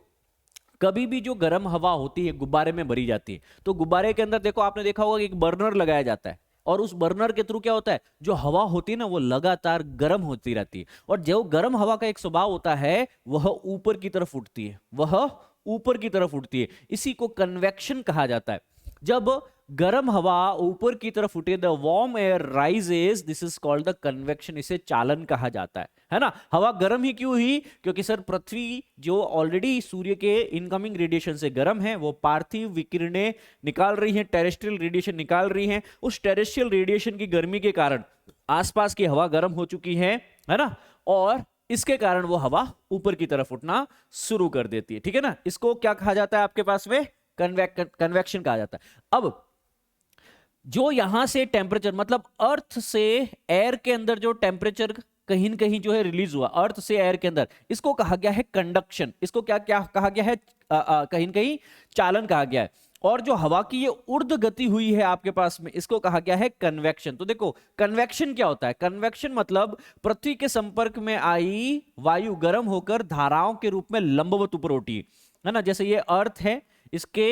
कभी भी जो गर्म हवा होती है गुब्बारे में भरी जाती है, तो गुब्बारे के अंदर देखो आपने देखा होगा कि एक बर्नर लगाया जाता है, और उस बर्नर के थ्रू क्या होता है, जो हवा होती है ना वो लगातार गर्म होती रहती है। और जो गर्म हवा का एक स्वभाव होता है वह ऊपर की तरफ उठती है, वह ऊपर की तरफ उठती है, इसी को कन्वेक्शन कहा जाता है। जब गर्म हवा ऊपर की तरफ उठे, the warm air rises, this is called the convection, इसे चालन कहा जाता है ना। हवा गर्म ही क्यों हुई, क्योंकि सर पृथ्वी जो ऑलरेडी सूर्य के इनकमिंग रेडिएशन से गर्म है, वो पार्थिव विकिरणें निकाल रही हैं, टेरेस्ट्रियल रेडिएशन निकाल रही हैं। उस टेरेस्ट्रियल रेडिएशन की गर्मी के कारण आसपास की हवा गर्म हो चुकी है ना, और इसके कारण वो हवा ऊपर की तरफ उठना शुरू कर देती है, ठीक है ना। इसको क्या कहा जाता है आपके पास में, कन्वेक्शन कहा जाता है। अब जो यहां से टेम्परेचर, मतलब अर्थ से एयर के अंदर जो टेम्परेचर कहीं न कहीं जो है रिलीज हुआ अर्थ से एयर के अंदर, इसको कहा गया है कंडक्शन। इसको क्या क्या कहा गया है, कहीं न कहीं चालन कहा गया है। और जो हवा की ये ऊर्ध्व गति हुई है आपके पास में, इसको कहा गया है कन्वेक्शन। तो देखो कन्वेक्शन क्या होता है, कन्वेक्शन मतलब पृथ्वी के संपर्क में आई वायु गर्म होकर धाराओं के रूप में लंबवत ऊपर उठी है ना। जैसे ये अर्थ है, इसके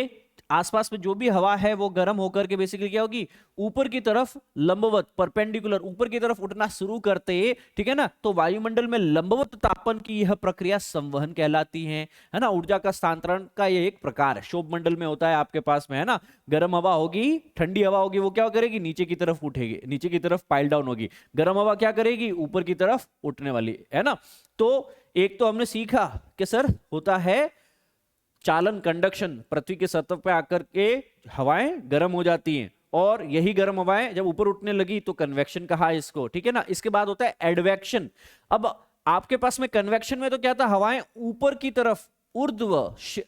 आसपास में जो भी हवा है वो गर्म होकर के बेसिकली क्या होगी, ऊपर की तरफ लंबवत परपेंडिकुलर ऊपर की तरफ उठना शुरू करते, ठीक है ना। तो वायुमंडल में लंबवत तापन की यह प्रक्रिया संवहन कहलाती है ना। ऊर्जा का स्थानांतरण का ये एक प्रकार है, शोभ मंडल में होता है आपके पास में, है ना। गर्म हवा होगी, ठंडी हवा होगी, वो क्या करेगी, नीचे की तरफ उठेगी, नीचे की तरफ पाइल डाउन होगी। गर्म हवा क्या करेगी, ऊपर की तरफ उठने वाली, है ना। तो एक तो हमने सीखा कि सर होता है चालन, कंडक्शन, पृथ्वी के सतह पे आकर के हवाएं गर्म हो जाती हैं, और यही गर्म हवाएं जब ऊपर उठने लगी तो कन्वेक्शन कहा इसको, ठीक है ना। इसके बाद होता है एडवेक्शन। अब आपके पास में कन्वेक्शन में तो क्या था, हवाएं ऊपर की तरफ ऊर्ध्व,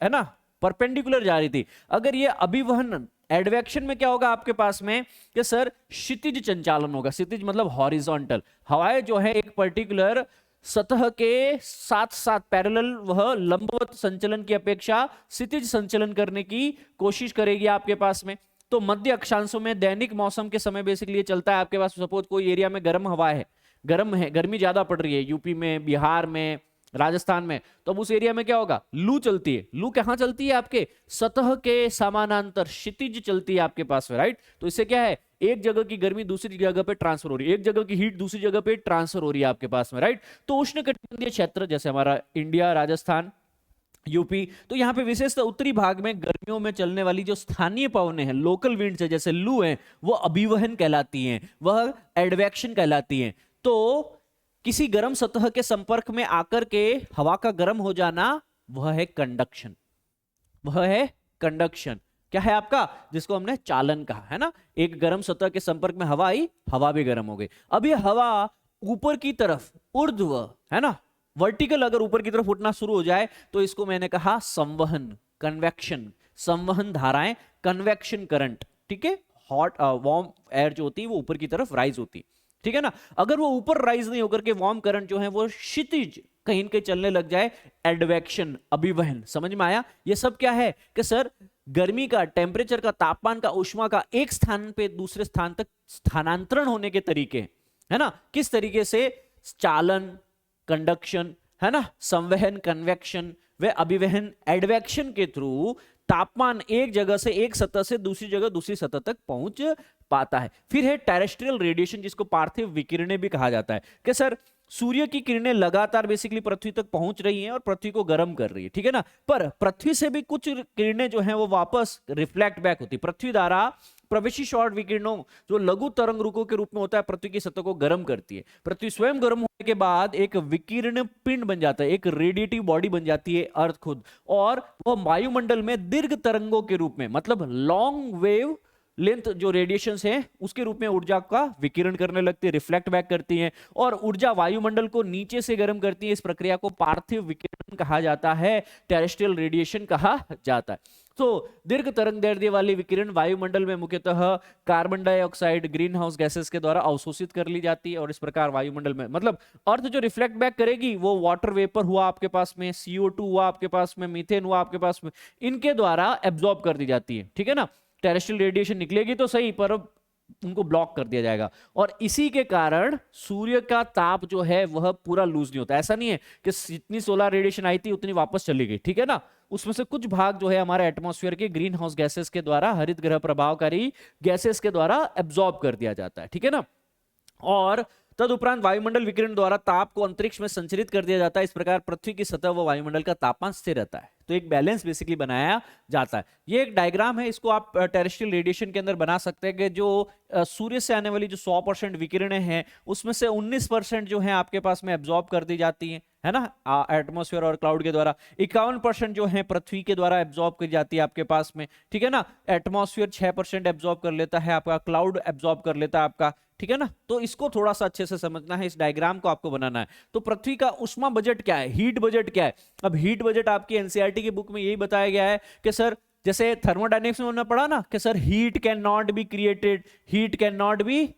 है ना, परपेंडिकुलर जा रही थी। अगर ये अभिवहन, एडवेक्शन में क्या होगा आपके पास में कि सर क्षितिज संचालन होगा। क्षितिज मतलब हॉरिजॉन्टल, हवाएं जो है एक पर्टिकुलर सतह के साथ साथ पैरेलल वह लंबवत संचलन की अपेक्षा क्षितिज संचलन करने की कोशिश करेगी आपके पास में। तो मध्य अक्षांशों में दैनिक मौसम के समय बेसिकली ये चलता है आपके पास। सपोज कोई एरिया में गर्म हवा है, गर्म है, गर्मी ज्यादा पड़ रही है यूपी में, बिहार में, राजस्थान में, तो अब उस एरिया में क्या होगा, लू चलती है। लू कहां चलती है, आपके सतह के समानांतर क्षितिज चलती है आपके पास में, राइट। तो इससे क्या है, एक जगह की गर्मी दूसरी जगह पे ट्रांसफर हो रही है, एक जगह की हीट दूसरी जगह पे ट्रांसफर हो रही है आपके पास में, राइट। तो उष्णकटिबंधीय क्षेत्र जैसे हमारा इंडिया, राजस्थान, यूपी, तो यहाँ पे विशेषतः उत्तरी भाग में गर्मियों में चलने वाली जो स्थानीय पवनें हैं, लोकल विंड्स है, जैसे लू है, वो अभिवहन कहलाती हैं, वह एडवेक्शन कहलाती हैं। तो किसी गर्म सतह के संपर्क में आकर के हवा का गर्म हो जाना, वह है कंडक्शन, वह है कंडक्शन। क्या है आपका, जिसको हमने चालन कहा है ना। एक गर्म सतह के संपर्क में हवा आई, हवा भी गर्म हो गई। अब ये हवा ऊपर की तरफ ऊर्ध्व है ना, वर्टिकल अगर ऊपर की तरफ उठना शुरू हो जाए तो इसको मैंने कहा संवहन, कन्वेक्शन, संवहन धाराएं, कन्वेक्शन करंट, ठीक है। हॉट वार्म एयर जो होती है वो ऊपर की तरफ राइज होती है, ठीक है ना। अगर वो ऊपर राइज नहीं होकर के वार्म करंट जो है वो क्षितिज कहीं कहीं चलने लग जाए, एडवेक्शन, अभिवहन। समझ में आया। ये सब क्या है कि सर गर्मी का, टेम्परेचर का, तापमान का, ऊष्मा का एक स्थान पे दूसरे स्थान तक स्थानांतरण होने के तरीके है ना। किस तरीके से, चालन, कंडक्शन है ना, संवहन, कन्वेक्शन, व अभिवहन, एडवेक्शन के थ्रू तापमान एक जगह से, एक सतह से दूसरी जगह, दूसरी सतह तक पहुंच पाता है। फिर है टेरेस्ट्रियल रेडिएशन, जिसको पार्थिव विकिरणें भी कहा जाता है कि सर सूर्य की किरणें लगातार बेसिकली पृथ्वी तक पहुंच रही हैं और पृथ्वी को गर्म कर रही है, ठीक है ना। पर पृथ्वी से भी कुछ किरणें जो हैं वो वापस रिफ्लेक्ट बैक होती है। पृथ्वी द्वारा प्रवेशी शॉर्ट विकिरणों जो लघु तरंग रुकों के रूप में होता है, पृथ्वी की सतह को गर्म करती है। पृथ्वी स्वयं गर्म होने के बाद एक विकिरण पिंड बन जाता है, एक रेडिएटिव बॉडी बन जाती है अर्थ खुद, और वह वायुमंडल में दीर्घ तरंगों के रूप में, मतलब लॉन्ग वेव लेंथ जो रेडिएशंस हैं उसके रूप में ऊर्जा का विकिरण करने लगती है, रिफ्लेक्ट बैक करती हैं, और ऊर्जा वायुमंडल को नीचे से गर्म करती है। इस प्रक्रिया को पार्थिव विकिरण कहा जाता है, टेरेस्ट्रियल रेडिएशन कहा जाता है। तो दीर्घ तरंग दैर्ध्य वाली विकिरण वायुमंडल में मुख्यतः carbon dioxide, green house gases के द्वारा अवशोषित कर ली जाती है, और इस प्रकार वायुमंडल में, मतलब अर्थ जो रिफ्लेक्ट बैक करेगी वो वाटर वेपर हुआ आपके पास में, CO2 हुआ आपके पास में, मीथेन हुआ आपके पास में, इनके द्वारा एब्जॉर्ब कर दी जाती है, ठीक है ना। टेरेस्ट्रियल रेडिएशन निकलेगी तो सही, पर उनको ब्लॉक कर दिया जाएगा, और इसी के कारण सूर्य का ताप जो है वह पूरा लूज नहीं होता। ऐसा नहीं है कि जितनी सोलर रेडिएशन आई थी उतनी वापस चली गई, ठीक है ना। उसमें से कुछ भाग जो है हमारे एटमॉस्फेयर के ग्रीन हाउस गैसेस के द्वारा, हरित ग्रह प्रभावकारी गैसेस के द्वारा एब्जॉर्ब कर दिया जाता है, ठीक है ना। और तदुपरांत वायुमंडल विकिरण द्वारा ताप को अंतरिक्ष में संचरित कर दिया जाता है। इस प्रकार पृथ्वी की सतह व वायुमंडल का तापमान स्थिर रहता है। तो एक बैलेंस बेसिकली बनाया जाता है। ये एक डायग्राम है, इसको आप टेरेस्ट्रियल रेडिएशन के अंदर बना सकते हैं कि जो सूर्य से आने वाली जो 100% विकिरणें हैं उसमें से 19% जो है आपके पास में एब्जॉर्ब कर दी जाती हैं, है ना, एटमॉस्फेयर और क्लाउड के द्वारा। 51% जो है पृथ्वी के द्वारा एब्जॉर्ब की जाती है आपके पास में, ठीक है ना। एटमॉस्फेयर 6% एब्जॉर्ब कर लेता है आपका, क्लाउड एब्जॉर्ब कर लेता है आपका, ठीक है ना। तो इसको थोड़ा सा अच्छे से समझना है, इस डायग्राम को आपको बनाना है। तो पृथ्वी का उष्मा बजट क्या है, हीट बजट क्या है। अब हीट बजट आपकी एनसीईआरटी की बुक में यही बताया गया है कि सर जैसे थर्मोडायनेमिक्स में हमने पढ़ा ना कि sir heat can not be created, heat can not be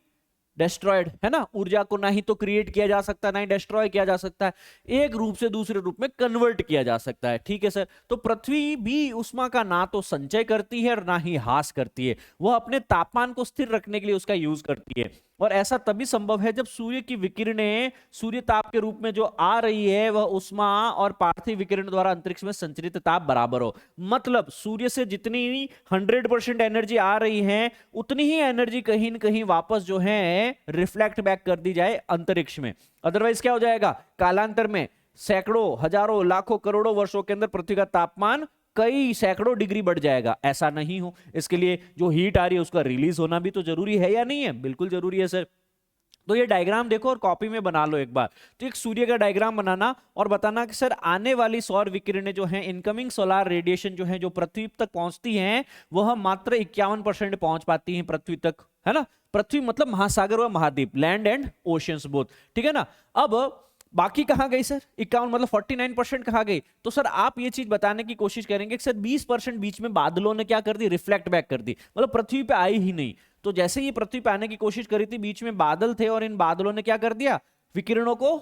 destroyed, है ना। ऊर्जा को ना ही तो क्रिएट किया जा सकता है ना ही डिस्ट्रॉय किया जा सकता है, एक रूप से दूसरे रूप में कन्वर्ट किया जा सकता है, ठीक है सर। तो पृथ्वी भी उष्मा का ना तो संचय करती है और ना ही ह्रास करती है, वह अपने तापमान को स्थिर रखने के लिए उसका यूज करती है। और ऐसा तभी संभव है जब सूर्य की विकिरणें सूर्य ताप के रूप में जो आ रही है वह उष्मा और पार्थिव विकिरण द्वारा अंतरिक्ष में संचरित ताप बराबर हो। मतलब सूर्य से जितनी 100% एनर्जी आ रही है उतनी ही एनर्जी कहीं न कहीं वापस जो है रिफ्लेक्ट बैक कर दी जाए अंतरिक्ष में। अदरवाइज क्या हो जाएगा, कालांतर में सैकड़ों, हजारों, लाखों, करोड़ों वर्षों के अंदर पृथ्वी का तापमान कई सैकड़ों डिग्री बढ़ जाएगा। ऐसा नहीं हो, इसके लिए जो हीट आ रही है उसका रिलीज होना भी तो जरूरी है या नहीं है, बिल्कुल जरूरी है सर। तो ये डायग्राम देखो और कॉपी में बना लो एक बार। तो एक सूर्य का डायग्राम बनाना और बताना कि सर आने वाली सौर विकिरणें जो हैं, इनकमिंग सोलर रेडिएशन जो है जो पृथ्वी तक पहुंचती हैं वह मात्र 51% पहुंच पाती हैं पृथ्वी तक, है ना। पृथ्वी मतलब महासागर व महाद्वीप, लैंड एंड ओशियंस बोथ, ठीक है ना। अब बाकी कहां गई सर, 51 मतलब 49% कहां गई। तो सर आप ये चीज बताने की कोशिश करेंगे कि सर 20% बीच में बादलों ने क्या कर दी, रिफ्लेक्ट बैक कर दी, मतलब पृथ्वी पे आई ही नहीं। तो जैसे ही पृथ्वी पे आने की कोशिश करी थी बीच में बादल थे और इन बादलों ने क्या कर दिया, विकिरणों को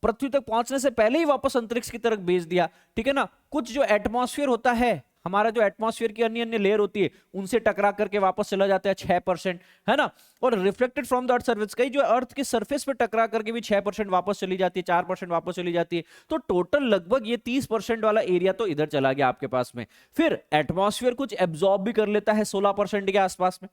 पृथ्वी तक पहुंचने से पहले ही वापस अंतरिक्ष की तरफ भेज दिया, ठीक है ना। कुछ जो एटमॉस्फेयर होता है, हमारा जो एटमॉस्फेयर की अन्य अन्य लेयर होती है, उनसे टकरा करके वापस चला जाता है 6%, है ना। और reflected from the earth surface, कई जो अर्थ के सरफेस पे टकरा करके भी 6% वापस चली जाती है, 4% वापस चली जाती है। तो टोटल लगभग ये 30% वाला एरिया तो इधर चला गया आपके पास में। फिर एटमॉस्फेयर कुछ एब्जॉर्ब भी कर लेता है 16% के आसपास में,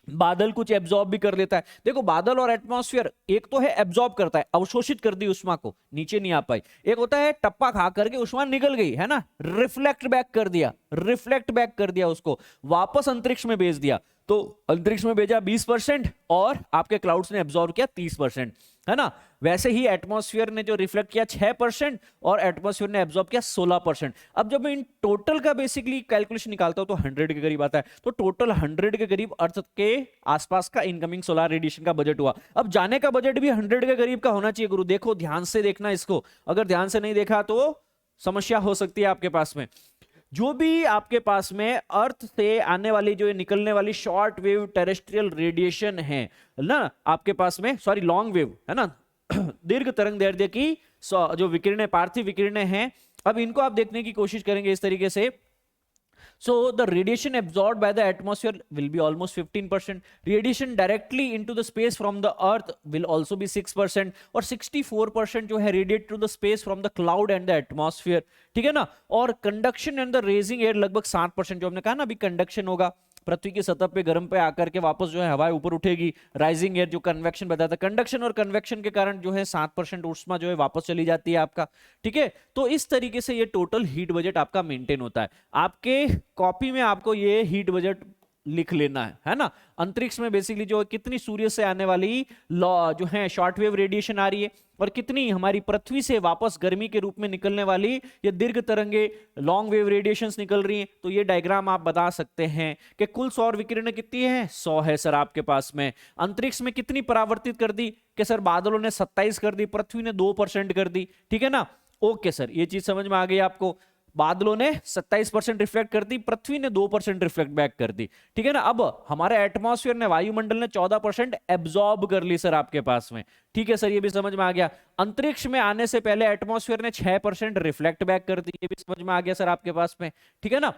बादल कुछ एब्जॉर्ब भी कर लेता है। देखो बादल और एटमॉस्फेयर, एक तो है एब्जॉर्ब करता है, अवशोषित कर दी उष्मा को, नीचे नहीं आ पाई। एक होता है टप्पा खा करके उष्मा निकल गई, है ना, रिफ्लेक्ट बैक कर दिया, रिफ्लेक्ट बैक कर दिया, उसको वापस अंतरिक्ष में भेज दिया। तो अंतरिक्ष में भेजा 20% और आपके क्लाउड्स ने एब्जॉर्ब किया 30%, है ना। वैसे ही एटमॉस्फेयर ने जो रिफ्लेक्ट किया 6% और एटमॉस्फेयर ने एब्जॉर्ब किया 16%। अब जब मैं इन टोटल का बेसिकली कैलकुलेशन निकालता हूं तो 100 के करीब आता है। तो टोटल 100 के करीब अर्थ के आसपास का इनकमिंग सोलर रेडिएशन का बजट हुआ। अब जाने का बजट भी 100 के करीब का होना चाहिए गुरु। देखो ध्यान से देखना इसको, अगर ध्यान से नहीं देखा तो समस्या हो सकती है आपके पास में। जो भी आपके पास में अर्थ से आने वाली जो निकलने वाली शॉर्ट वेव टेरेस्ट्रियल रेडिएशन है ना आपके पास में, सॉरी लॉन्ग वेव, है ना, दीर्घ तरंग दैर्ध्य की जो विकिरणें, पार्थिव विकिरणें हैं, अब इनको आप देखने की कोशिश करेंगे इस तरीके से। So the radiation absorbed by the atmosphere will be almost 15%. Radiation directly into the space from the earth will also be 6%. और 64% जो है radiate to the space from the cloud and the atmosphere, ठीक है ना। और conduction and the raising air लगभग 7%, जो हमने कहा ना अभी conduction होगा, पृथ्वी की सतह पे गर्म पे आकर के वापस जो है हवाएं ऊपर उठेगी, राइजिंग एयर जो कन्वेक्शन बताता है, कंडक्शन और कन्वेक्शन के कारण जो है 7% ऊष्मा जो है वापस चली जाती है आपका, ठीक है। तो इस तरीके से ये टोटल हीट बजट आपका मेंटेन होता है। आपके कॉपी में आपको ये हीट बजट लिख लेना है ना। अंतरिक्ष में बेसिकली जो कितनी सूर्य से आने वाली जो है शॉर्ट वेव रेडिएशन आ रही है और कितनी हमारी पृथ्वी से वापस गर्मी के रूप में निकलने वाली ये दीर्घ तरंगे लॉन्ग वेव रेडिएशंस निकल रही हैं। तो ये डायग्राम आप बता सकते हैं कि कुल सौर विकिरण कितनी है, 100 है सर आपके पास में। अंतरिक्ष में कितनी परावर्तित कर दी कि सर बादलों ने 27 कर दी, पृथ्वी ने 2% कर दी, ठीक है ना। ओके सर, ये चीज समझ में आ गई आपको। बादलों ने 27% रिफ्लेक्ट कर दी, पृथ्वी ने 2% रिफ्लेक्ट बैक कर दी, ठीक है ना। अब हमारे एटमॉस्फेयर ने, वायुमंडल ने 14% एब्जॉर्ब कर ली सर आपके पास में, ठीक है सर, ये भी समझ में आ गया। अंतरिक्ष में आने से पहले एटमॉस्फेयर ने 6% रिफ्लेक्ट बैक कर दी, ये भी समझ में आ गया सर आपके पास में, ठीक है ना।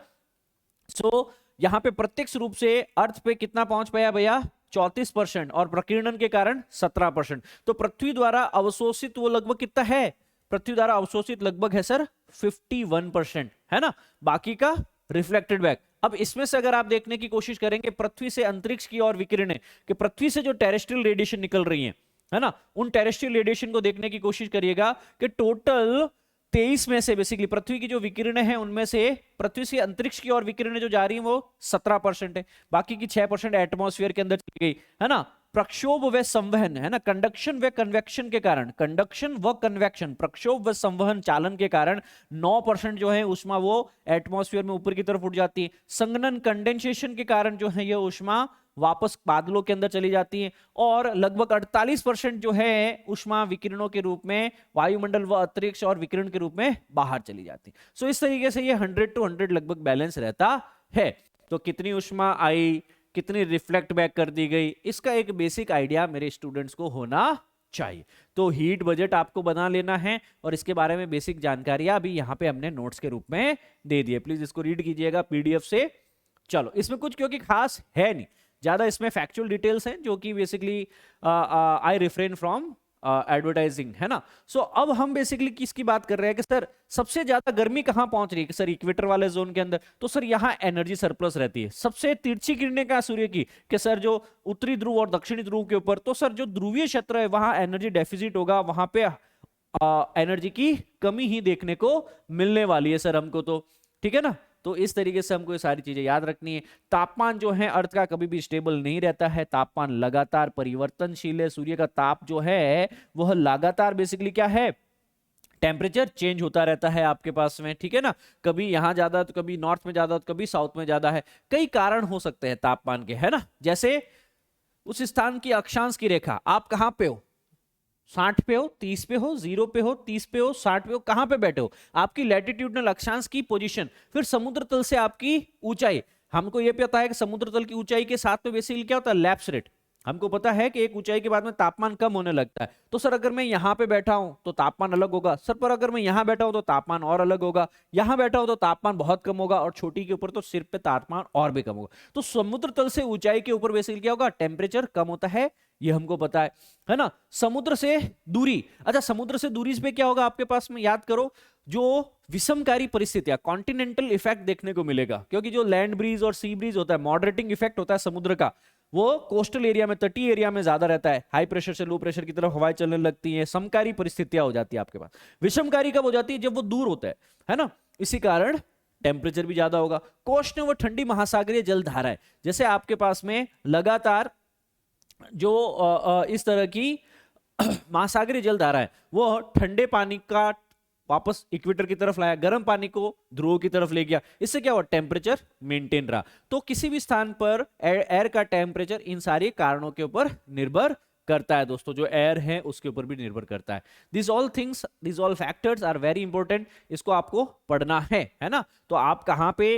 सो यहां पे प्रत्यक्ष रूप से अर्थ पे कितना पहुंच पाया भैया, 34%, और प्रकीर्णन के कारण 17%। तो पृथ्वी द्वारा अवशोषित वो लगभग कितना है, पृथ्वी द्वारा अवशोषित लगभग है सर 51%, है ना, बाकी का रिफ्लेक्टेड बैक। अब इसमें से अगर आप देखने की कोशिश करेंगे पृथ्वी से अंतरिक्ष की और विकिरणें, कि पृथ्वी से जो टेरेस्ट्रियल रेडिएशन निकल रही है ना, उन टेरेस्ट्रियल रेडिएशन को देखने की कोशिश करिएगा कि टोटल 23 में से बेसिकली पृथ्वी की जो विकिरणें हैं उनमें से पृथ्वी से अंतरिक्ष की और विकिरणें जो जा रही हैं वो 17% है, बाकी की 6% एटमॉस्फेयर के अंदर चली गई, है ना। प्रक्षोभ व संवहन, है ना, कंडक्शन व कन्वेक्शन के कारण, कंडक्शन व कन्वेक्शन, प्रक्षोभ व संवहन चालन के कारण 9% जो है ऊष्मा वो एटमॉस्फेयर में ऊपर की तरफ उठ जाती है। संघनन कंडेंसेशन के कारण जो है ये ऊष्मा वापस बादलों के अंदर चली जाती है, और लगभग 48% जो है ऊष्मा विकिरणों के रूप में वायुमंडल व अंतरिक्ष और विकिरण के रूप में बाहर चली जाती है। सो इस तरीके से ये 100 to 100 लगभग बैलेंस रहता है। तो कितनी ऊष्मा आई, कितनी रिफ्लेक्ट बैक कर दी गई, इसका एक बेसिक आइडिया मेरे स्टूडेंट्स को होना चाहिए। तो हीट बजट आपको बना लेना है और इसके बारे में बेसिक जानकारियां अभी यहाँ पे हमने नोट्स के रूप में दे दी है, प्लीज इसको रीड कीजिएगा पीडीएफ से। चलो, इसमें कुछ क्योंकि खास है नहीं ज्यादा, इसमें फैक्चुअल डिटेल्स हैं जो कि basically I refrain from advertising, है ना। सो अब हम बेसिकली किसकी बात कर रहे हैं कि सर सबसे ज्यादा गर्मी कहां पहुंच रही है, कि सर इक्वेटर वाले जोन के अंदर, तो सर यहां एनर्जी सरप्लस रहती है। सबसे तिरछी किरणें क्या सूर्य की, कि सर जो उत्तरी ध्रुव और दक्षिणी ध्रुव के ऊपर, तो सर जो ध्रुवीय क्षेत्र है वहां एनर्जी डेफिसिट होगा, वहां पे एनर्जी की कमी ही देखने को मिलने वाली है सर हमको, तो ठीक है ना। तो इस तरीके से हमको ये सारी चीजें याद रखनी है। तापमान जो है अर्थ का कभी भी स्टेबल नहीं रहता है, तापमान लगातार परिवर्तनशील है। सूर्य का ताप जो है वह लगातार बेसिकली क्या है, टेम्परेचर चेंज होता रहता है आपके पास में, ठीक है ना। कभी यहां ज्यादा तो कभी नॉर्थ में ज्यादा तो कभी साउथ में ज्यादा है, कई कारण हो सकते हैं तापमान के, है ना। जैसे उस स्थान की अक्षांश की रेखा, आप कहां पे हो, 60 पे हो, 30 पे हो, 0 पे हो, 30 पे हो, 60 पे हो, कहां पे बैठे हो, आपकी लैटिट्यूडनल अक्षांश की पोजीशन, फिर समुद्र तल से आपकी ऊंचाई। हमको यह पता है कि समुद्र तल की ऊंचाई के साथ में बेसिकली क्या होता है, लैप्स रेट, हमको पता है कि एक ऊंचाई के बाद में तापमान कम होने लगता है। तो सर अगर मैं यहाँ पे बैठा हूं तो तापमान अलग होगा सर, पर अगर मैं यहाँ बैठा हूं तो तापमान और अलग होगा, यहाँ बैठा हूं तो तापमान बहुत कम होगा, और छोटी के ऊपर तो सिर पे तापमान और भी कम होगा। तो समुद्र तल से ऊंचाई के ऊपर बेसिकली क्या होगा, टेम्परेचर कम होता है, ये हमको पता है ना। समुद्र से दूरी, अच्छा समुद्र से दूरी पे क्या होगा आपके पास में, याद करो, जो विषमकारी परिस्थितियां, कॉन्टिनेंटल इफेक्ट देखने को मिलेगा, क्योंकि जो लैंड ब्रीज और सी ब्रीज होता है, मॉडरेटिंग इफेक्ट होता है समुद्र का, वो कोस्टल एरिया में, तटीय एरिया में ज्यादा रहता है। हाई प्रेशर से लो प्रेशर की तरफ हवाएं चलने लगती हैं, समकारी परिस्थितियां हो जाती है आपके पास। विषमकारी कब हो जाती है, जब वो दूर होता है ना, इसी कारण टेम्परेचर भी ज्यादा होगा। कोष्ण वो ठंडी महासागरीय जलधारा है, जैसे आपके पास में लगातार जो इस तरह की महासागरीय जलधारा है, वो ठंडे पानी का वापस इक्वेटर की तरफ लाया, गर्म पानी को ध्रुव की तरफ ले गया, इससे क्या हुआ, टेम्परेचर मेंटेन रहा। तो किसी भी स्थान पर एयर का टेम्परेचर इन सारे कारणों के ऊपर निर्भर करता है दोस्तों, जो एयर है उसके ऊपर भी निर्भर करता है। This all things, this all factors are very important, इसको आपको पढ़ना है ना। तो आप कहां पे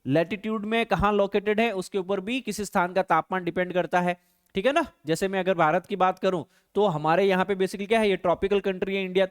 लैटिट्यूड में कहां लोकेटेड है उसके ऊपर भी किसी स्थान का तापमान डिपेंड करता है, ठीक है ना। जैसे मैं अगर भारत की बात करूं तो हमारे यहाँ पे बेसिकली क्या है, ये ट्रॉपिकल कंट्री है इंडिया,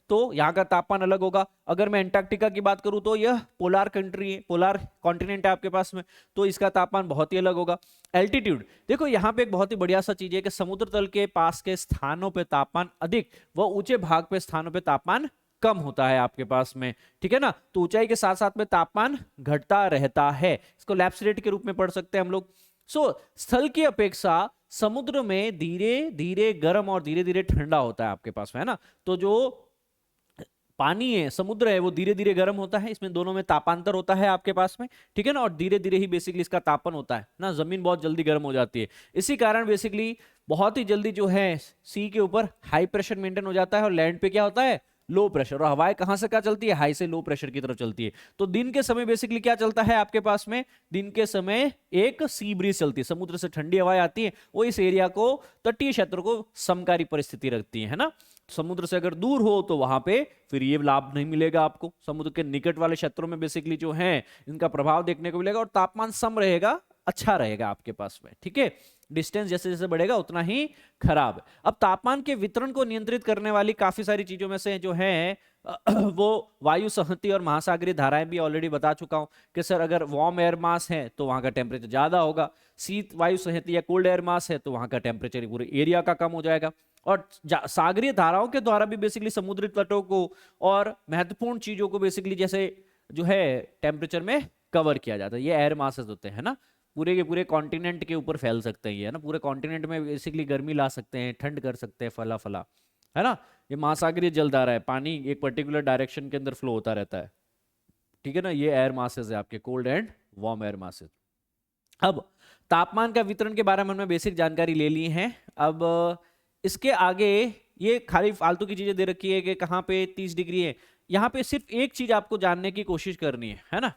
तो यहाँ का तापमान अलग होगा। अगर मैं एंटार्क्टिका की बात करूं तो यह पोलार कंट्री है, पोलार कॉन्टिनेंट है आपके पास में, तो इसका तापमान बहुत ही अलग होगा। एल्टीट्यूड, देखो यहाँ पे एक बहुत ही बढ़िया सा चीज है कि समुद्र तल के पास के स्थानों पे तापमान अधिक, व ऊंचे भाग पे स्थानों पे तापमान कम होता है आपके पास में, ठीक है ना। तो ऊंचाई के साथ साथ में तापमान घटता रहता है, इसको लैप्स रेट के रूप में पढ़ सकते हैं हम लोग। स्थल की अपेक्षा समुद्र में धीरे धीरे गर्म और धीरे धीरे ठंडा होता है आपके पास में, है ना। तो जो पानी है, समुद्र है, वो धीरे धीरे गर्म होता है, इसमें दोनों में तापांतर होता है आपके पास में, ठीक है ना। और धीरे धीरे ही बेसिकली इसका तापन होता है ना, जमीन बहुत जल्दी गर्म हो जाती है, इसी कारण बेसिकली बहुत ही जल्दी जो है सी के ऊपर हाई प्रेशर मेंटेन हो जाता है, और लैंड पे क्या होता है, लो प्रेशर। और हवाएं कहां से क्या चलती है, हाई से लो प्रेशर की तरफ चलती है। तो दिन के समय बेसिकली क्या चलता है आपके पास में, दिन के समय एक सी ब्रीज चलती है, समुद्र से ठंडी हवाएं आती है, वो इस एरिया को, तटीय क्षेत्र को समकारी परिस्थिति रखती है ना। समुद्र से अगर दूर हो तो वहां पे फिर ये लाभ नहीं मिलेगा आपको। समुद्र के निकट वाले क्षेत्रों में बेसिकली जो है इनका प्रभाव देखने को मिलेगा, और तापमान सम रहेगा, अच्छा रहेगा आपके पास में, ठीक है। डिस्टेंस जैसे जैसे बढ़ेगा उतना ही खराब है। अब तापमान के वितरण को नियंत्रित करने वाली काफी सारी चीजों में से जो है वो वायु संहति और महासागरीय धाराएं भी ऑलरेडी बता चुका हूं कि सर अगर वार्म एयर मास है तो वहां का टेम्परेचर ज्यादा होगा, शीत वायु संहति या कोल्ड एयर मास है तो वहां का टेम्परेचर पूरे एरिया का कम हो जाएगा। और सागरीय धाराओं के द्वारा भी बेसिकली समुद्री तटों को और महत्वपूर्ण चीजों को बेसिकली जैसे जो है टेम्परेचर में कवर किया जाता है। ये एयर मासेस होते हैं ना, पूरे के पूरे कॉन्टिनेंट के ऊपर फैल सकते हैं ये, है ना, पूरे कॉन्टिनेंट में बेसिकली गर्मी ला सकते हैं, ठंड कर सकते हैं, फला फला, है ना। ये महासागरीय जलधारा है, पानी एक पर्टिकुलर डायरेक्शन के अंदर फ्लो होता रहता है, ठीक है ना। ये एयर मासेस है आपके, cold and warm air masses. अब तापमान का वितरण के बारे में हमने बेसिक जानकारी ले ली है। अब इसके आगे ये खाली फालतू की चीजें दे रखी है कि कहाँ पे 30 डिग्री है, यहाँ पे सिर्फ एक चीज आपको जानने की कोशिश करनी है ना।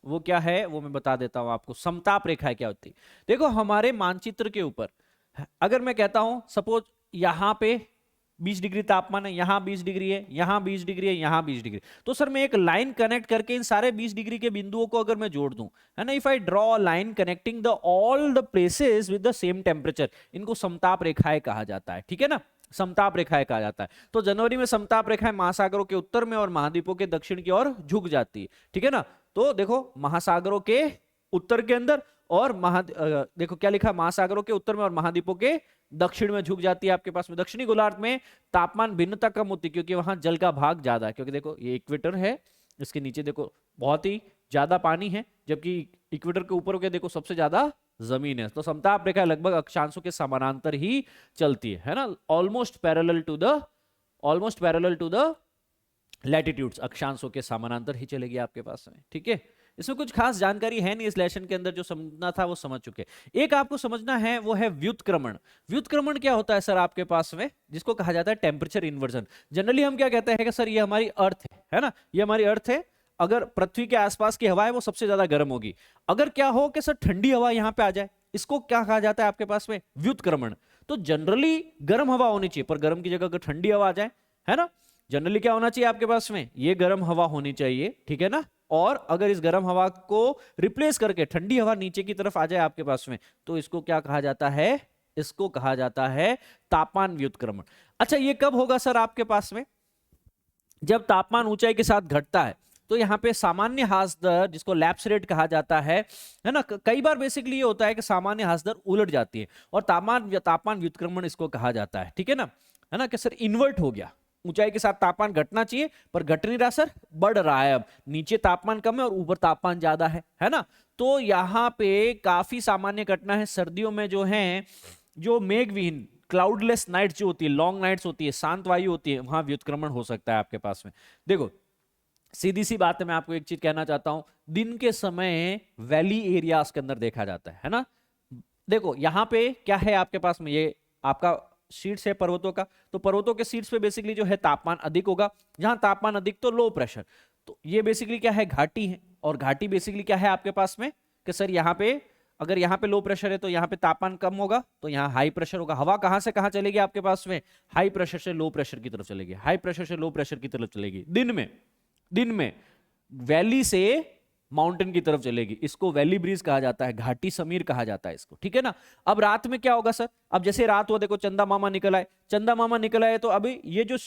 वो क्या है वो मैं बता देता हूं आपको। समताप रेखा क्या होती है, देखो हमारे मानचित्र के ऊपर अगर मैं कहता हूं सपोज यहां पे 20 डिग्री तापमान है, यहां 20 डिग्री है, यहां 20 डिग्री है, यहां 20 डिग्री, तो सर मैं एक लाइन कनेक्ट करके इन सारे 20 डिग्री के बिंदुओं को अगर मैं जोड़ दूं, है ना, if I draw a line connecting the all the places with the same temperature, इनको समताप रेखाएं कहा जाता है, ठीक है ना। समताप रेखाएं कहा जाता है। तो जनवरी में समताप रेखाएं महासागरों के उत्तर में और महाद्वीपों के दक्षिण की ओर झुक जाती है, ठीक है ना। तो देखो महासागरों के उत्तर के अंदर और देखो क्या लिखा, महासागरों के उत्तर में और महाद्वीपों के दक्षिण में झुक जाती है आपके पास में। दक्षिणी गोलार्ध में तापमान भिन्नता कम होती है क्योंकि वहां जल का भाग ज्यादा है, क्योंकि देखो ये इक्वेटर है, इसके नीचे देखो बहुत ही ज्यादा पानी है, जबकि इक्वेटर के ऊपर के देखो सबसे ज्यादा जमीन है। तो समताप रेखा लगभग अक्षांशों के समानांतर ही चलती है ना, almost parallel to the latitudes, अक्षांशों के समानांतर ही चलेगी आपके पास में, ठीक है। इसमें कुछ खास जानकारी है नहीं इस लेसन के अंदर, जो समझना था वो समझ चुके। एक आपको समझना है वो है व्युत्क्रमण। व्युत्क्रमण क्या होता है सर आपके पास में, जिसको कहा जाता है टेम्परेचर इन्वर्जन। जनरली हम क्या कहते हैं कि सर ये हमारी अर्थ है ना, ये हमारी अर्थ है, अगर पृथ्वी के आसपास की हवा है वो सबसे ज्यादा गर्म होगी। अगर क्या हो कि सर ठंडी हवा यहां पे आ जाए, इसको क्या कहा जाता है आपके पास में, व्युत्क्रमण। तो जनरली गर्म हवा होनी चाहिए, पर गर्म की जगह अगर ठंडी हवा आ जाए, है ना, जनरली क्या होना चाहिए आपके पास में, ये गर्म हवा होनी चाहिए, ठीक है ना। और अगर इस गर्म हवा को रिप्लेस करके ठंडी हवा नीचे की तरफ आ जाए आपके पास में, तो इसको क्या कहा जाता है, इसको कहा जाता है तापमान व्युत्क्रमण। अच्छा, ये कब होगा सर आपके पास में? जब तापमान ऊंचाई के साथ घटता है तो यहाँ पे सामान्य ह्रास दर, जिसको लैप्स रेट कहा जाता है ना, कई बार बेसिकली ये होता है कि सामान्य ह्रास दर उलट जाती है और तापमान व्युत्क्रमण इसको कहा जाता है, ठीक है ना कि सर इन्वर्ट हो गया, ऊंचाई के साथ तापमान घटना चाहिए पर घट नहीं रहा सर, बढ़ रहा है। अब नीचे तापमान कम है और ऊपर तापमान ज्यादा है ना। तो यहाँ पे काफी सामान्य घटना है सर्दियों में, जो है जो मेघविहीन क्लाउडलेस नाइट्स जो होती है, लॉन्ग नाइट्स होती है, शांत वायु होती है, वहां व्युत्क्रमण हो सकता है आपके पास में। देखो सीधी सी बात है, मैं आपको एक चीज कहना चाहता हूं, दिन के समय वैली एरियाज के अंदर देखा जाता है ना। देखो यहां पे क्या है आपके पास में, ये आपका शीट्स है पर्वतों का, तो पर्वतों के शीट्स पे बेसिकली जो है तापमान अधिक होगा, जहां तापमान अधिक तो लो प्रेशर, तो ये बेसिकली क्या है, घाटी है। और घाटी बेसिकली क्या है आपके पास में कि सर यहाँ पे अगर यहाँ पे लो प्रेशर है तो यहाँ पे तापमान कम होगा, तो यहाँ हाई प्रेशर होगा। हवा कहां से कहां चलेगी आपके पास में, हाई प्रेशर से लो प्रेशर की तरफ चलेगी, हाई प्रेशर से लो प्रेशर की तरफ चलेगी। दिन में वैली से माउंटेन की तरफ चलेगी, इसको वैली ब्रीज कहा जाता है, घाटी समीर कहा जाता है इसको, ठीक है ना। अब रात में क्या होगा सर, अब जैसे रात हुआ, देखो चंदा मामा निकल आए, तो अभी ये जो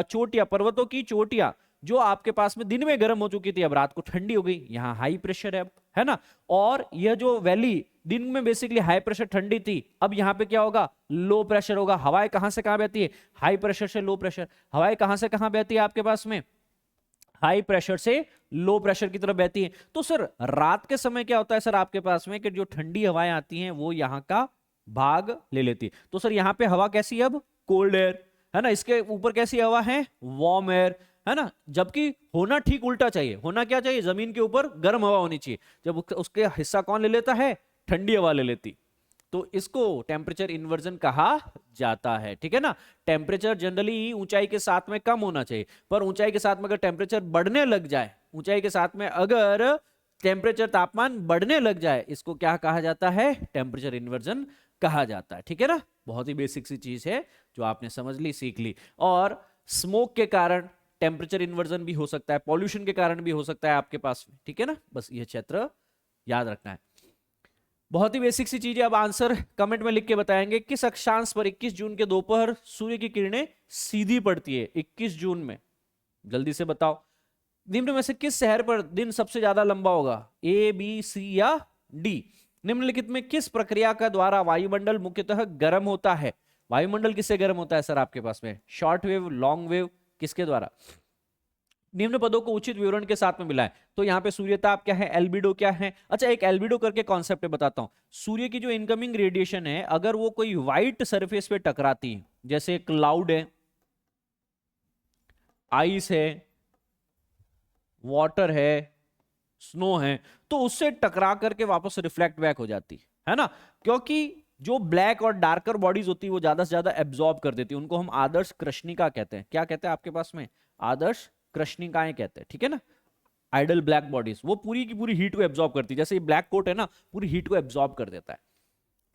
चोटियां, पर्वतों की चोटियां जो आपके पास में दिन में गर्म हो चुकी थी, अब रात को ठंडी हो गई, यहाँ हाई प्रेशर है अब, है ना। और यह जो वैली दिन में बेसिकली हाई प्रेशर ठंडी थी, अब यहाँ पे क्या होगा, लो प्रेशर होगा। हवाएं कहां से कहां बहती है, हाई प्रेशर से लो प्रेशर। हवाएं कहां से कहां बहती है आपके पास में, हाई प्रेशर से लो प्रेशर की तरफ बहती है। तो सर रात के समय क्या होता है सर आपके पास में कि जो ठंडी हवाएं आती हैं वो यहाँ का भाग ले लेती है। तो सर यहाँ पे हवा कैसी है, अब कोल्ड एयर, है ना। इसके ऊपर कैसी हवा है, वार्म एयर, है ना। जबकि होना ठीक उल्टा चाहिए, होना क्या चाहिए, जमीन के ऊपर गर्म हवा होनी चाहिए, जब उसके हिस्सा कौन ले लेता है, ठंडी हवा ले लेती। तो इसको टेम्परेचर इन्वर्जन कहा जाता है, ठीक है ना। टेम्परेचर जनरली ऊंचाई के साथ में कम होना चाहिए, पर ऊंचाई के साथ में अगर टेम्परेचर बढ़ने लग जाए, ऊंचाई के साथ में अगर टेम्परेचर तापमान बढ़ने लग जाए, इसको क्या कहा जाता है, टेम्परेचर इन्वर्जन कहा जाता है, ठीक है ना। बहुत ही बेसिक सी चीज है जो आपने समझ ली, सीख ली। और स्मोक के कारण टेम्परेचर इन्वर्जन भी हो सकता है, पॉल्यूशन के कारण भी हो सकता है आपके पास में, ठीक है ना। बस ये क्षेत्र याद रखना है, बहुत ही बेसिक सी चीज है। अब आंसर कमेंट में लिख के बताएंगे, किस अक्षांश पर 21 जून के दोपहर सूर्य की किरणें सीधी पड़ती है, 21 जून में, जल्दी से बताओ। निम्न में से किस शहर पर दिन सबसे ज्यादा लंबा होगा, ए बी सी या डी। निम्नलिखित में किस प्रक्रिया का द्वारा वायुमंडल मुख्यतः गर्म होता है। वायुमंडल किससे गर्म होता है सर आपके पास में, शॉर्ट वेव, लॉन्ग वेव, किसके द्वारा। निम्न पदों को उचित विवरण के साथ में मिला है। तो यहाँ पे सूर्यताप क्या है, एल्बिडो क्या है। अच्छा, एक एल्बिडो करके कॉन्सेप्ट बताता हूं। सूर्य की जो इनकमिंग रेडिएशन है, अगर वो कोई व्हाइट सरफेस पे टकराती है, जैसे क्लाउड है, आइस है, वाटर है, स्नो है, तो उससे टकरा करके वापस रिफ्लेक्ट बैक हो जाती है ना। क्योंकि जो ब्लैक और डार्कर बॉडीज होती है वो ज्यादा से ज्यादा एब्जॉर्ब कर देती है, उनको हम आदर्श कृष्णिका कहते हैं। क्या कहते हैं आपके पास में, आदर्श कृष्णिकाएं कहते हैं, ठीक है ना। आइडल ब्लैक बॉडीज, वो पूरी की पूरी हीट को एब्जॉर्ब करती है। जैसे ये ब्लैक कोट है ना, पूरी हीट को एब्जॉर्ब कर देता है,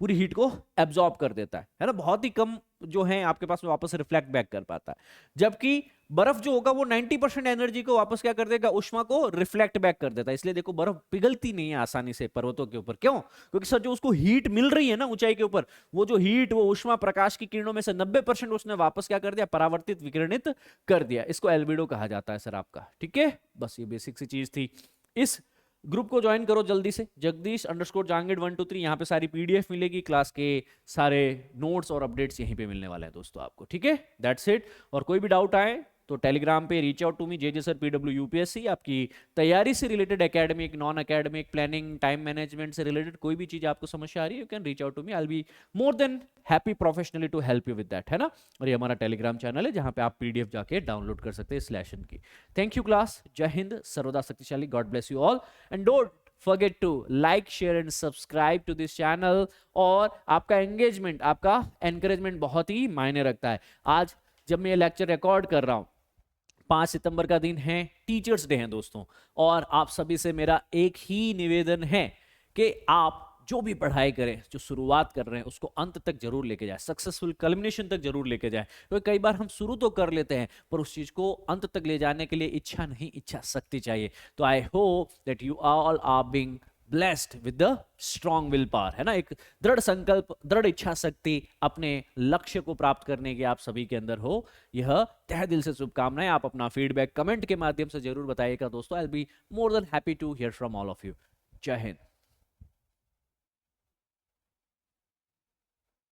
पूरी हीट को एब्जॉर्ब कर देता है ना। बहुत ही कम जो है आपके पास में वापस रिफ्लेक्ट बैक कर पाता है। जबकि बर्फ जो होगा वो 90% एनर्जी को वापस क्या कर देगा, उष्मा को रिफ्लेक्ट बैक कर देता है। इसलिए देखो बर्फ पिघलती नहीं है आसानी से पर्वतों के ऊपर। क्यों, क्योंकि सर जो उसको हीट मिल रही है ना ऊंचाई के ऊपर, वो जो हीट, वो उष्मा प्रकाश की किरणों में से 90% उसने वापस क्या कर दिया, परावर्तित, विकिरणित कर दिया। इसको एल्बिडो कहा जाता है सर आपका, ठीक है। बस ये बेसिक सी चीज थी। इस ग्रुप को ज्वाइन करो जल्दी से, जगदीश_जहांगीर123। यहाँ पे सारी पीडीएफ मिलेगी, क्लास के सारे नोट्स और अपडेट्स यहीं पे मिलने वाले हैं दोस्तों आपको, ठीक है। That's it. और कोई भी डाउट आए तो टेलीग्राम पे reach out to me, J sir PW UPSC। आपकी तैयारी से related, academic, non academic, planning, time management से रिलेटेड कोई भी चीज आपको समस्या आ रही है, you can reach out to me, I will be more than happy professionally to help you with that, है ना। और ये हमारा टेलीग्राम चैनल है जहां पे आप पीडीएफ जाके डाउनलोड कर सकते हैं इस लेसन की। थैंक यू क्लास, जय हिंद, सर्वदा शक्तिशाली, God bless you all and don't forget to like, share and subscribe to this channel। और आपका एंगेजमेंट, आपका एनकरेजमेंट बहुत ही मायने रखता है। आज जब मैं ये लेक्चर रिकॉर्ड कर रहा हूं, 5 सितंबर का दिन है, टीचर्स डे है दोस्तों। और आप सभी से मेरा एक ही निवेदन है कि आप जो भी पढ़ाई करें, जो शुरुआत कर रहे हैं, उसको अंत तक जरूर लेके जाए, सक्सेसफुल कल्मिनेशन तक जरूर लेके जाए। क्योंकि कई बार हम शुरू तो कर लेते हैं पर उस चीज को अंत तक ले जाने के लिए इच्छा नहीं, इच्छा शक्ति चाहिए। तो I hope that you all are being blessed with the strong will power, है ना, एक दृढ़ संकल्प, दृढ़ इच्छा शक्ति अपने लक्ष्य को प्राप्त करने के आप सभी के अंदर हो। यह तहे दिल से शुभकामनाएं। आप अपना फीडबैक कमेंट के माध्यम से जरूर बताइएगा दोस्तों। I will be more than happy to hear from all of you. जय हिंद।